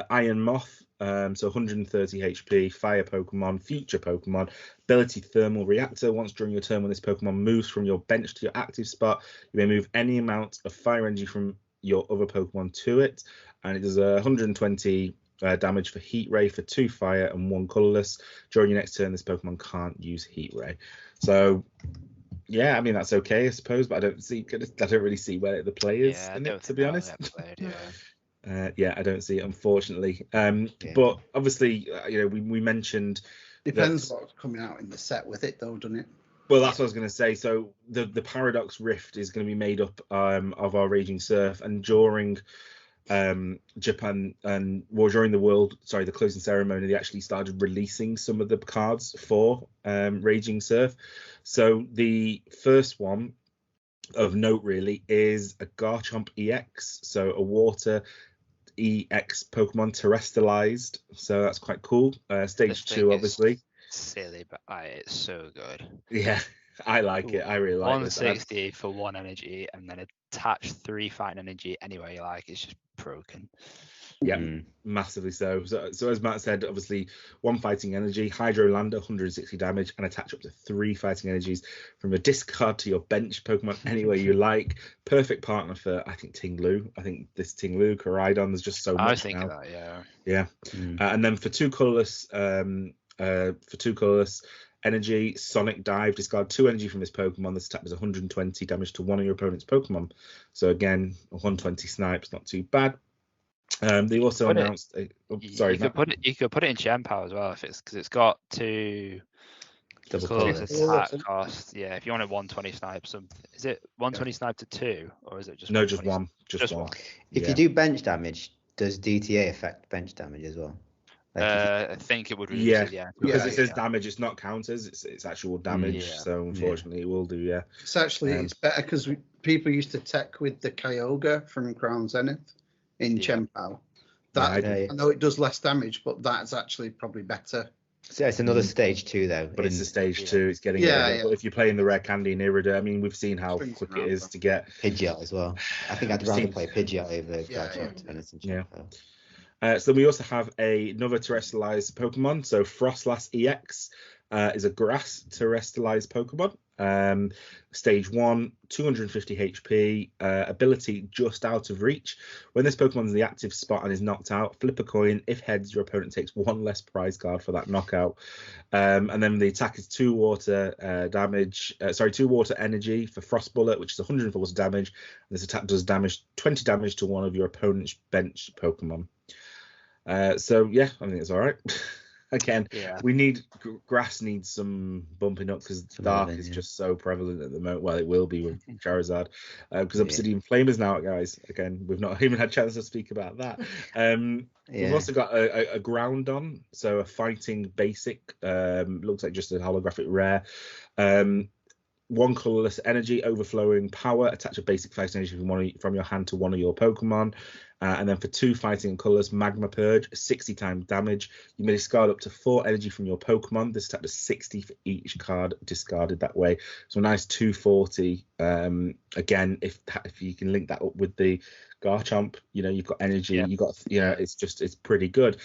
Iron Moth. So 130 HP, fire Pokemon, future Pokemon, ability Thermal Reactor. Once during your turn, when this Pokemon moves from your bench to your active spot, you may move any amount of fire energy from your other Pokemon to it, and it does 120 damage for Heat Ray for 2 fire and 1 colorless. During your next turn, this Pokemon can't use Heat Ray. So, yeah, I mean that's okay, I suppose, but I don't really see where the play is in it, to be honest. Yeah, I don't see it, unfortunately. But obviously, we mentioned. Depends what's coming out in the set with it, though, doesn't it? Well, that's what I was going to say. So the Paradox Rift is going to be made up of our Raging Surf, and during Japan during the closing ceremony, they actually started releasing some of the cards for Raging Surf. So the first one of note really is a Garchomp EX, so a water EX Pokemon terrestrialized. So that's quite cool. Stage 2, obviously. Silly, but it's so good. Yeah, I like it. I really like it. 160 for 1 energy, and then attach 3 fighting energy anywhere you like. It's just broken. Yeah, massively so. So as Matt said, obviously 1 fighting energy, Hydro Lander, 160 damage, and attach up to 3 fighting energies from a discard to your bench Pokemon anywhere you like. Perfect partner for, I think, Ting-Lu. I think this Ting-Lu, Koraidon, there's just so much. I was thinking that, yeah. Yeah. And then for 2 colorless, energy, Sonic Dive, discard 2 energy from this Pokemon. This attack does 120 damage to one of your opponent's Pokemon. So again, 120 snipes, not too bad. They also announced. You could put it in Gem Power as well because it's got 2 double attack cost. Yeah, if you wanted 120 snipe, is it 120 snipe to 2 or is it just? No, just one. Just one. If you do bench damage, does DTA affect bench damage as well? I think it would reduce it, because it says damage, it's not counters, it's actual damage. So unfortunately it will do. It's actually it's better because people used to tech with the Kyogre from Crown Zenith in Chempao. I know it does less damage, but that's actually probably better. So it's another stage 2 though. But it's a stage 2. It's getting But if you're playing the Rare Candy and Irida, I mean, we've seen how quick it is to get Pidgeot as well. I think I'd rather play Pidgeot over Garchomp. So we also have another terrestrialized Pokemon. So Frostlass EX is a grass terrestrialized Pokemon. Stage 1, 250 HP, ability just out of reach. When this Pokemon's in the active spot and is knocked out, flip a coin. If heads, your opponent takes 1 less prize card for that knockout. And then the attack is 2 water damage. 2 water energy for Frost Bullet, which is 140 damage. And this attack does 20 damage to one of your opponent's bench Pokemon. So yeah, I think it's all right. Again, grass needs some bumping up because dark is just so prevalent at the moment. Well, it will be with Charizard because Obsidian Flame is now out, guys. Again, we've not even had a chance to speak about that. We've also got a Groundon, so a fighting basic. Looks like just a holographic rare. 1 colorless energy, overflowing power. Attach a basic fighting energy from your hand to one of your Pokemon. And then for 2 fighting and colorless, Magma Purge, 60 times damage. You may discard up to 4 energy from your Pokemon. This attack does 60 for each card discarded that way. So a nice 240. Again, if you can link that up with the Garchomp, you've got energy. You've got it's pretty good.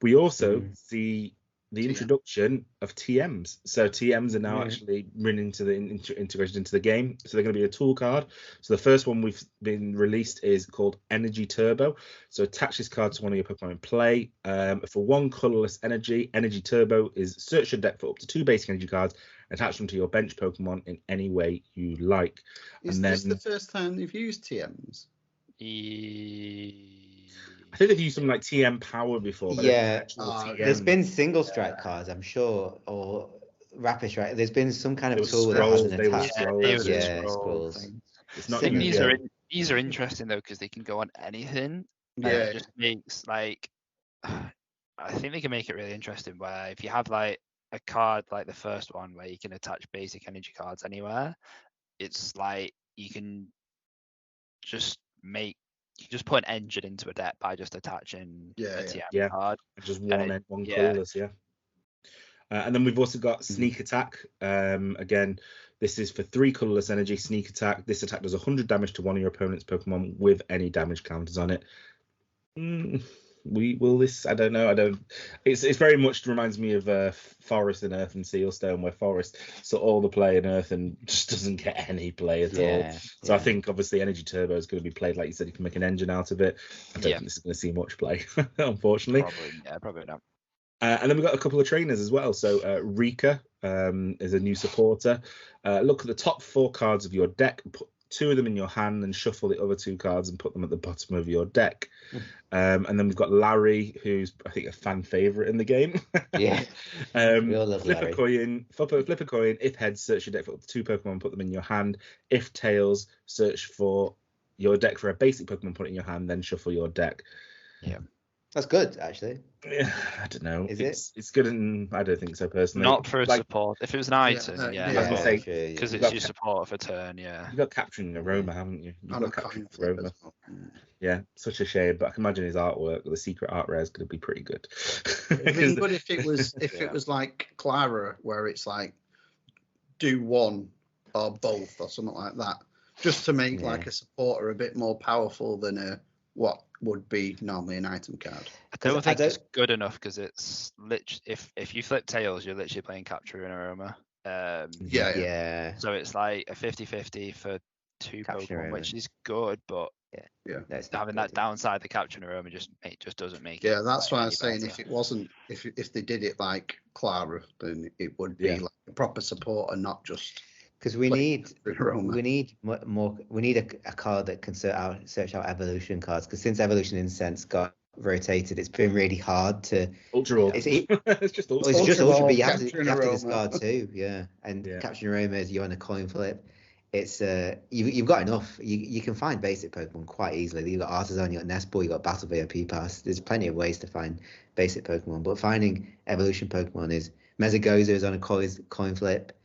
We also see the introduction of TMs. So TMs are now actually integrated into the game. So they're going to be a tool card. So the first one we've been released is called Energy Turbo. So attach this card to one of your Pokemon in play. For 1 colorless energy, Energy Turbo is search your deck for up to 2 basic energy cards, attach them to your bench Pokemon in any way you like. Is this the first time you've used TMs? I think they've used something like TM Power before. There's been single strike cards, I'm sure, or rapid strike. There's been some kind of tool that hasn't attached. Scrolls. These are interesting though because they can go on anything. It just makes I think they can make it really interesting. Where if you have like a card like the first one where you can attach basic energy cards anywhere, it's like you can just put an engine into a deck by just attaching a TM card. Just one colorless, and then we've also got Sneak Attack. Again, this is for 3 colorless energy, Sneak Attack. This attack does 100 damage to one of your opponent's Pokemon with any damage counters on it. will this? I don't know. It's very much reminds me of Forest and Earth and Sealstone, where Forest saw all the play in Earth and just doesn't get any play at all. So I think obviously Energy Turbo is going to be played, like you said, you can make an engine out of it. I don't think this is going to see much play, unfortunately. Probably not. And then we've got a couple of trainers as well. So Rika is a new supporter. Look at the top 4 cards of your deck, put 2 of them in your hand, and shuffle the other 2 cards and put them at the bottom of your deck. And then we've got Larry, who's I think a fan favorite in the game. Yeah. We all love flip Larry. a coin. Flip a coin. If heads, search your deck for 2 Pokemon, put them in your hand. If tails, search for your deck for a basic Pokemon, put it in your hand, then shuffle your deck. Yeah. That's good, actually. Yeah, I don't know. It's good, and I don't think so personally. Not for a support. If it was an item, I was gonna say, because it's your support for turn. Yeah. You've got Capturing Aroma, haven't you? You've got Capturing Aroma. Well. Yeah, such a shame, but I can imagine his artwork, the secret art rare, is going to be pretty good. It'd be good if it was it was like Clara, where it's like do one or both or something like that, just to make like a supporter a bit more powerful than what would be normally an item card. I don't think it's good enough because it's if you flip tails, you're literally playing Capture and Aroma. So it's like a 50-50 for 2 Pokemon, which is good, but having that downside, the Capture and Aroma just doesn't make it. Yeah, that's why I was saying if it wasn't, if they did it like Clara, then it would be like a proper supporter, not just. Because we need more. We need a card that can search out evolution cards. Because since Evolution Incense got rotated, it's been really hard to. Ultra. It's just Ultra. It's just Ultra, but you have to discard too. Yeah, and Capturing Aroma is you're on a coin flip. It's you've got enough. You can find basic Pokemon quite easily. You've got Artisan, you've got Nest Ball, you've got Battle VIP Pass. There's plenty of ways to find basic Pokemon, but finding evolution Pokemon is Mesagoza is on a coin flip.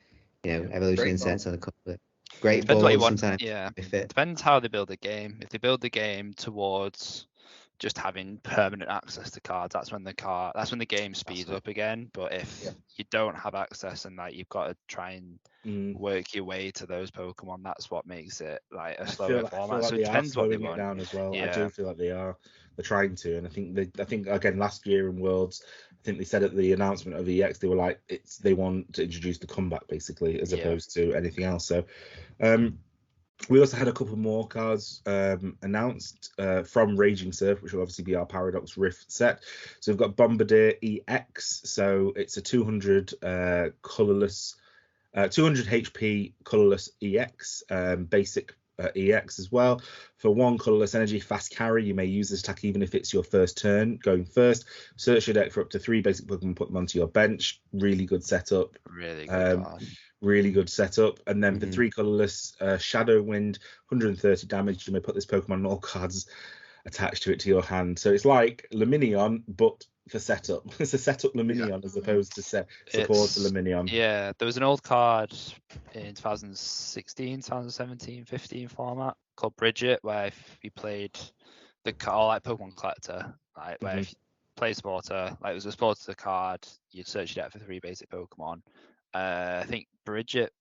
Evolution Incense on a couple of great balls. What you want. Sometimes Depends how they build the game. If they build the game towards just having permanent access to cards, that's when the game speeds up again. But if you don't have access and like you've got to try and work your way to those Pokemon, that's what makes it like a slower format. So it depends what they want. Down as well. I do feel like they're trying to, and I think again last year in Worlds, I think they said at the announcement of EX they were like they want to introduce the comeback basically as opposed to anything else. So we also had a couple more cards announced from Raging Surf, which will obviously be our Paradox Rift set. So we've got Bombardier EX, so it's a 200 colorless 200 HP colorless EX, basic EX as well. For 1 colorless energy fast carry, you may use this attack even if it's your first turn going first. Search your deck for up to 3 basic Pokemon, put them onto your bench. Really good setup. Really good really good setup. And then for 3 colorless Shadow Wind, 130 damage, you may put this Pokemon and all cards attached to it to your hand. So it's like Luminion, but for setup. It's a setup Luminion as opposed to support Luminion. Yeah, there was an old card in 2016, 2017, 15 format called Bridget, where if you played the card like Pokemon Collector, like where if you play supporter, like it was a supporter card, you'd search your deck for 3 basic Pokemon. I think Bridget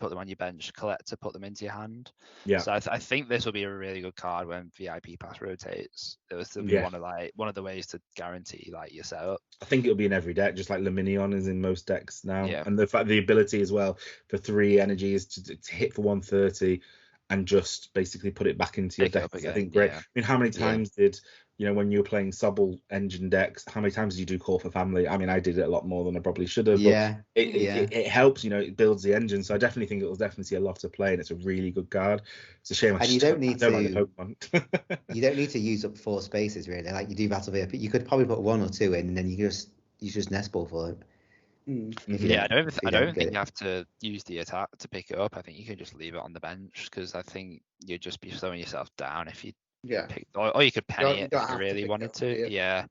put them on your bench. Collector put them into your hand. Yeah. So I think this will be a really good card when VIP Pass rotates. It will still be one of the ways to guarantee like your setup. I think it'll be in every deck, just like Luminion is in most decks now. Yeah. And the ability as well for 3 energy is to hit for 130 and just basically put it back into your deck. I think great. Yeah. I mean, how many times did when you were playing Sobble engine decks, how many times did you do Call for Family? I mean, I did it a lot more than I probably should have. But it helps, it builds the engine. So I definitely think it will definitely see a lot of play, and it's a really good card. It's a shame. You don't need to use up 4 spaces really. Like you do Battle VIP, you could probably put 1 or 2 in, and then you just Nest Ball for it. I don't think you have to use the attack to pick it up. I think you can just leave it on the bench because I think you'd just be slowing yourself down if you pick, or you could penny it if you really wanted to. Yeah.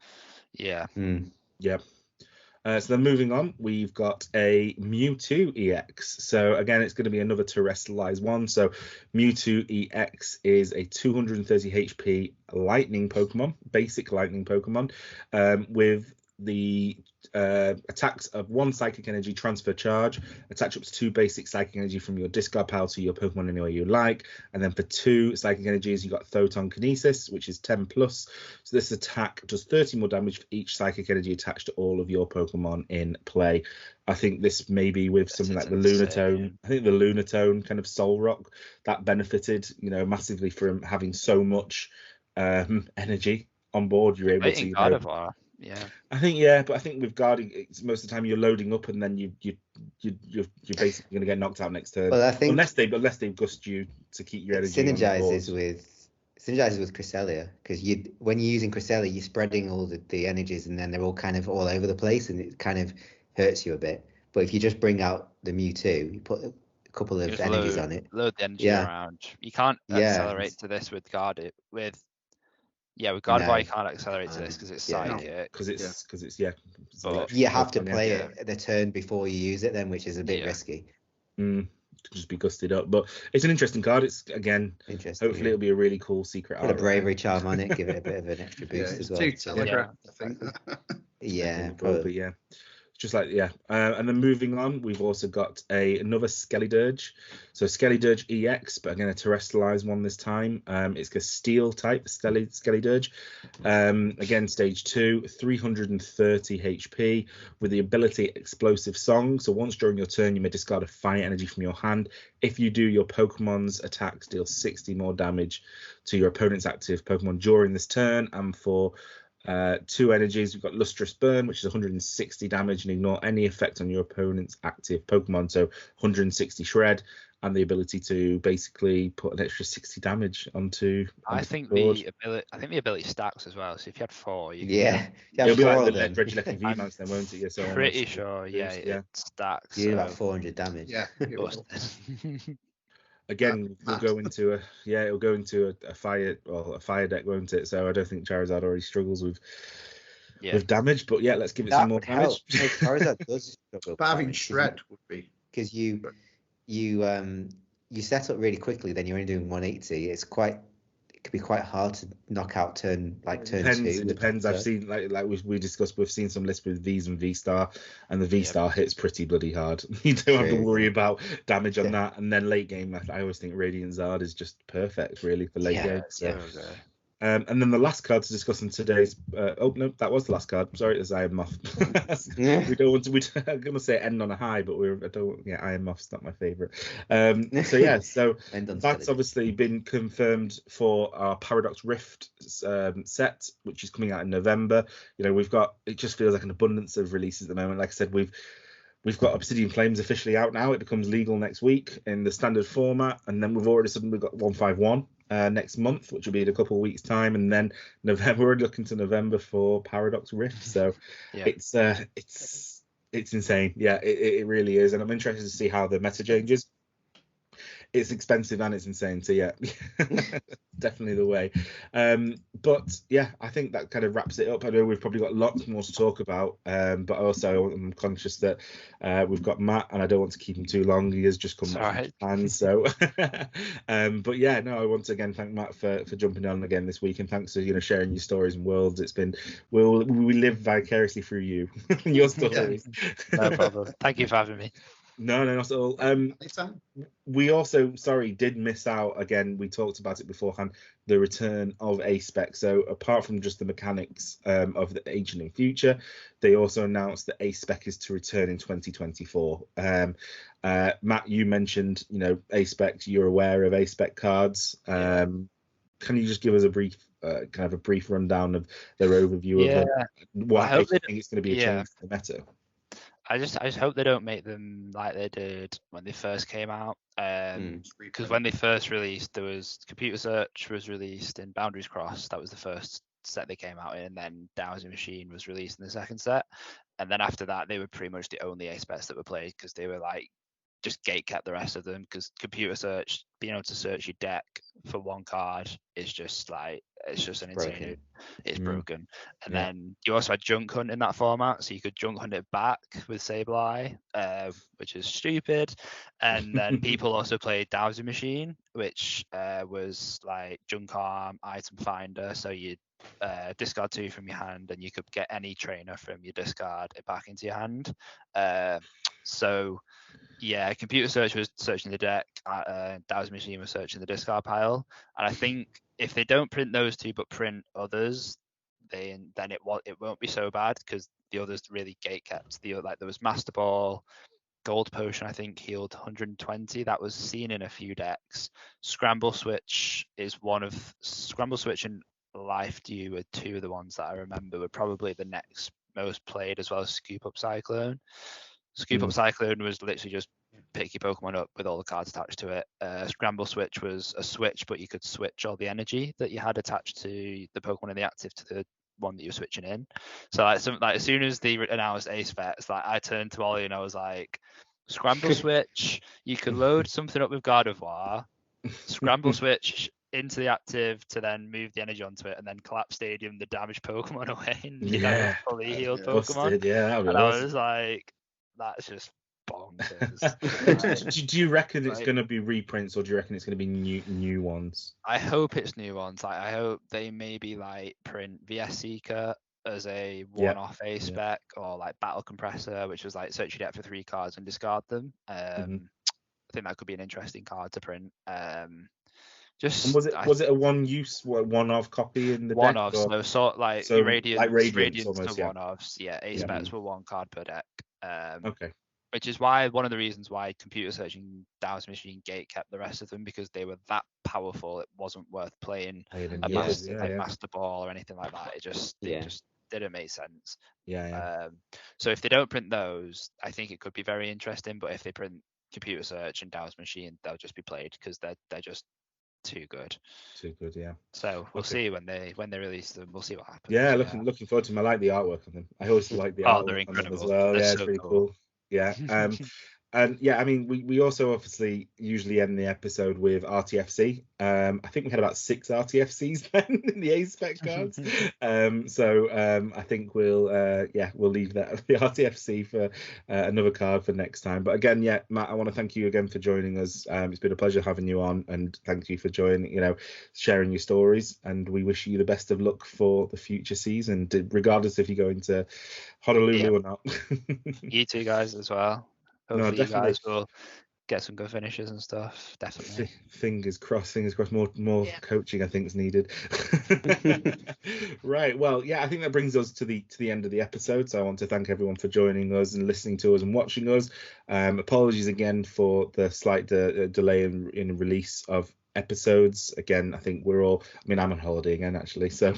So then moving on, we've got a Mewtwo EX. So again, it's going to be another terrestrialized one. So Mewtwo EX is a 230 HP lightning Pokemon, basic lightning Pokemon, with the attacks of 1 psychic energy transfer charge, attach up to 2 basic psychic energy from your discard pile to your Pokemon any way you like. And then for 2 psychic energies, you got Photon Kinesis, which is 10 plus. So this attack does 30 more damage for each psychic energy attached to all of your Pokemon in play. I think this maybe with something like the Lunatone. I think the Lunatone kind of Soul Rock that benefited, massively from having so much energy on board. You're able to. Gardevoir. Yeah, I think but I think with guarding, it's most of the time you're loading up and then you're basically going to get knocked out next turn. Well, I think unless they gust you to keep your energy. Synergizes with Cresselia, because when you're using Cresselia, you're spreading all the energies and then they're all kind of all over the place and it kind of hurts you a bit. But if you just bring out the Mewtwo, you put a couple of energies on it. Load the energy around. You can't accelerate to this with Gardevoir. With Gardevoir, you can't accelerate to this because it's psychic. Because it's you have to play it the turn before you use it then, which is a bit risky. Just be gusted up, but it's an interesting card. It's again interesting. Hopefully, it'll be a really cool secret. Put a bravery charm on it, give it a bit of an extra boost as well. Too telegraphed, I think. Probably. Just like and then moving on, we've also got another Skellydirge. So Skellydirge EX, but again a terrestrialized one this time. It's a steel type Skellydirge. Again, stage 2, 330 HP with the ability Explosive Song. So once during your turn, you may discard a fire energy from your hand. If you do, your Pokemon's attacks deal 60 more damage to your opponent's active Pokemon during this turn. And for 2 energies, we've got Lustrous Burn, which is 160 damage and ignore any effect on your opponent's active Pokemon, so 160 shred, and the ability to basically put an extra 60 damage onto I think the ability stacks as well. So if you had 4, it'll be like the Regieleki VMAX then, won't it? Yeah, so pretty sure, it stacks. You do about 400 damage. Yeah. Again, it'll go into a fire deck, won't it? So I don't think Charizard already struggles with damage, but let's give it some more damage. Charizard does struggle. But having shred would be because you set up really quickly, then you're only doing 180. It could be quite hard to knock out turn 2. It depends. I've seen like we discussed. We've seen some lists with V's and V-Star, and the V-Star hits pretty bloody hard. You don't have to worry about damage on that. And then late game, I always think Radiant Zard is just perfect, really, for late game. So. And then the last card to discuss in today's that was the last card. Sorry, it's Iron Moth. We don't want to. I'm gonna say end on a high, but Iron Moth's not my favorite. So that's obviously been confirmed for our Paradox Rift set, which is coming out in November. It just feels like an abundance of releases at the moment. Like I said, We've got Obsidian Flames officially out now. It becomes legal next week in the standard format, and then we've got 151 next month, which will be in a couple of weeks' time, and then November. We're looking to November for Paradox Rift. So it's insane. Yeah, it really is, and I'm interested to see how the meta changes. It's expensive and it's insane. So definitely the way. But I think that kind of wraps it up. I know we've probably got lots more to talk about, but also I'm conscious that we've got Matt, and I don't want to keep him too long. He has just come back from Japan, so. I want to again thank Matt for jumping on again this week, and thanks for sharing your stories and worlds. It's been we live vicariously through you and your stories. No problem. Thank you for having me. No, not at all. We also, did miss out, again, we talked about it beforehand, the return of A-Spec. So apart from just the mechanics of the Ancient and Future, they also announced that A-Spec is to return in 2024. Matt, you mentioned, A-Spec, you're aware of A-Spec cards. Can you just give us a brief rundown of their overview of why I think it's going to be a change to the meta? I just hope they don't make them like they did when they first came out. Because when they first released, there was Computer Search was released in Boundaries Cross. That was the first set they came out in, and then Dowsing Machine was released in the second set. And then after that, they were pretty much the only A-Specs that were played because they were like just gate kept the rest of them. Because Computer Search, being able to search your deck for one card is just like, it's just an insane. It's broken. And then you also had junk hunt in that format, so you could junk hunt it back with Sableye, which is stupid. And then people also played Dowsing Machine, which was like junk arm, item finder. So you'd discard 2 from your hand, and you could get any trainer from your discard back into your hand. So yeah, computer search was searching the deck, Dowsing Machine was searching the discard pile, and I think if they don't print those 2 but print others, then it won't be so bad, because the others really gate kept. Like there was Master Ball, Gold Potion, I think healed 120. That was seen in a few decks. Scramble Switch and Life Dew were 2 of the ones that I remember were probably the next most played, as well as Scoop Up Cyclone. Scoop Up Cyclone was literally just pick your Pokemon up with all the cards attached to it. Scramble Switch was a switch, but you could switch all the energy that you had attached to the Pokemon in the active to the one that you're switching in. So like as soon as they announced Ace Vets, like I turned to Ollie and I was like, Scramble Switch, you could load something up with Gardevoir, Scramble Switch into the active to then move the energy onto it, and then collapse Stadium the damaged Pokemon away, and you have a fully healed Pokemon. And I was like, that's just bonkers. Do you reckon it's going to be reprints, or do you reckon it's going to be new ones? I hope it's new ones. Like I hope they maybe like print VS Seeker as a one-off A spec, or like Battle Compressor, which was like search your deck for 3 cards and discard them. I think that could be an interesting card to print. Was it a one-off copy in the one-offs, deck? No, sort like Radiance almost, to one-offs. Yeah, A specs were 1 card per deck. Okay. Which is why one of the reasons why computer searching Dowsing Machine gate kept the rest of them, because they were that powerful. It wasn't worth playing a Master Ball or anything like that. It just didn't make sense. So if they don't print those, I think it could be very interesting. But if they print computer search and Dowsing Machine, they'll just be played, because they're just too good. So we'll see when they release them. We'll see what happens. Looking forward to them. I like the artwork on them. I always like the artwork on them as well. They're it's pretty cool. And I mean, we also obviously usually end the episode with RTFC. I think we had about 6 RTFCs then in the A spec cards. I think we'll leave that the RTFC for another card for next time. But again, Matt, I want to thank you again for joining us. It's been a pleasure having you on, and thank you for joining, sharing your stories. And we wish you the best of luck for the future season, regardless if you go into Honolulu or not. You two guys as well. Hopefully you guys will get some good finishes and stuff. Definitely. Fingers crossed. More coaching I think is needed. Right. Well, I think that brings us to the end of the episode. So I want to thank everyone for joining us and listening to us and watching us. Apologies again for the slight delay in release of episodes. Again, I think I'm on holiday again actually, so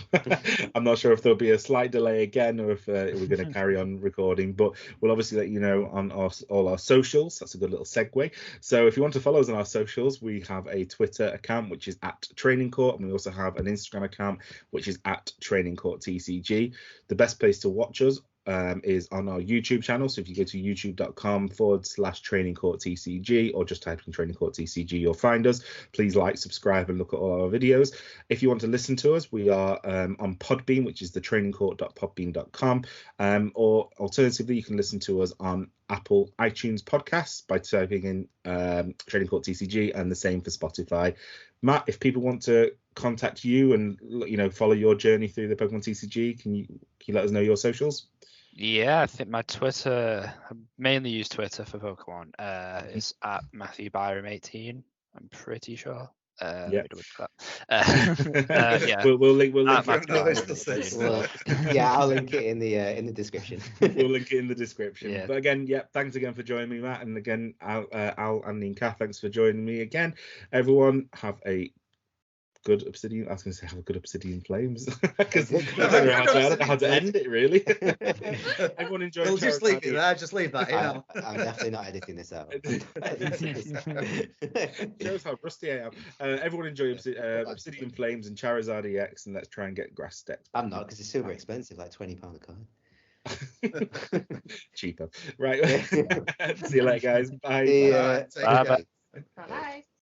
I'm not sure if there'll be a slight delay again, or if we're going to carry on recording, but we'll obviously let you know on all our socials. That's a good little segue. So if you want to follow us on our socials, we have a Twitter account which is at Training Court, and we also have an Instagram account which is at Training Court TCG. The best place to watch us is on our YouTube channel. So if you go to youtube.com/Training Court TCG, or just type in Training Court TCG, you'll find us. Please like, subscribe, and look at all our videos. If you want to listen to us, we are on Podbean, which is the trainingcourt.podbean.com, or alternatively, you can listen to us on Apple iTunes podcasts by typing in Training Court TCG, and the same for Spotify. Matt, if people want to contact you and follow your journey through the Pokemon TCG, can you let us know your socials? I think my Twitter, I mainly use Twitter for Pokemon. It's at Matthew Byrom 18. I'm pretty sure. We'll link I'll link it in the description. We'll link it in the description. But again, thanks again for joining me, Matt, and again, Al, Andy, and Kath, thanks for joining me again. Everyone, have a good Obsidian. I was going to say have a good Obsidian Flames, because I don't know how to end it really. Everyone enjoy. We'll just leave it there. Just leave that. I'm definitely not editing this out. Shows how rusty I am. Everyone enjoy Obsidian Flames and Charizard EX, and let's try and get grass decks. I'm not, because it's super expensive, like £20 a card. Cheaper. Right. See you later, guys. Bye. Bye. Bye.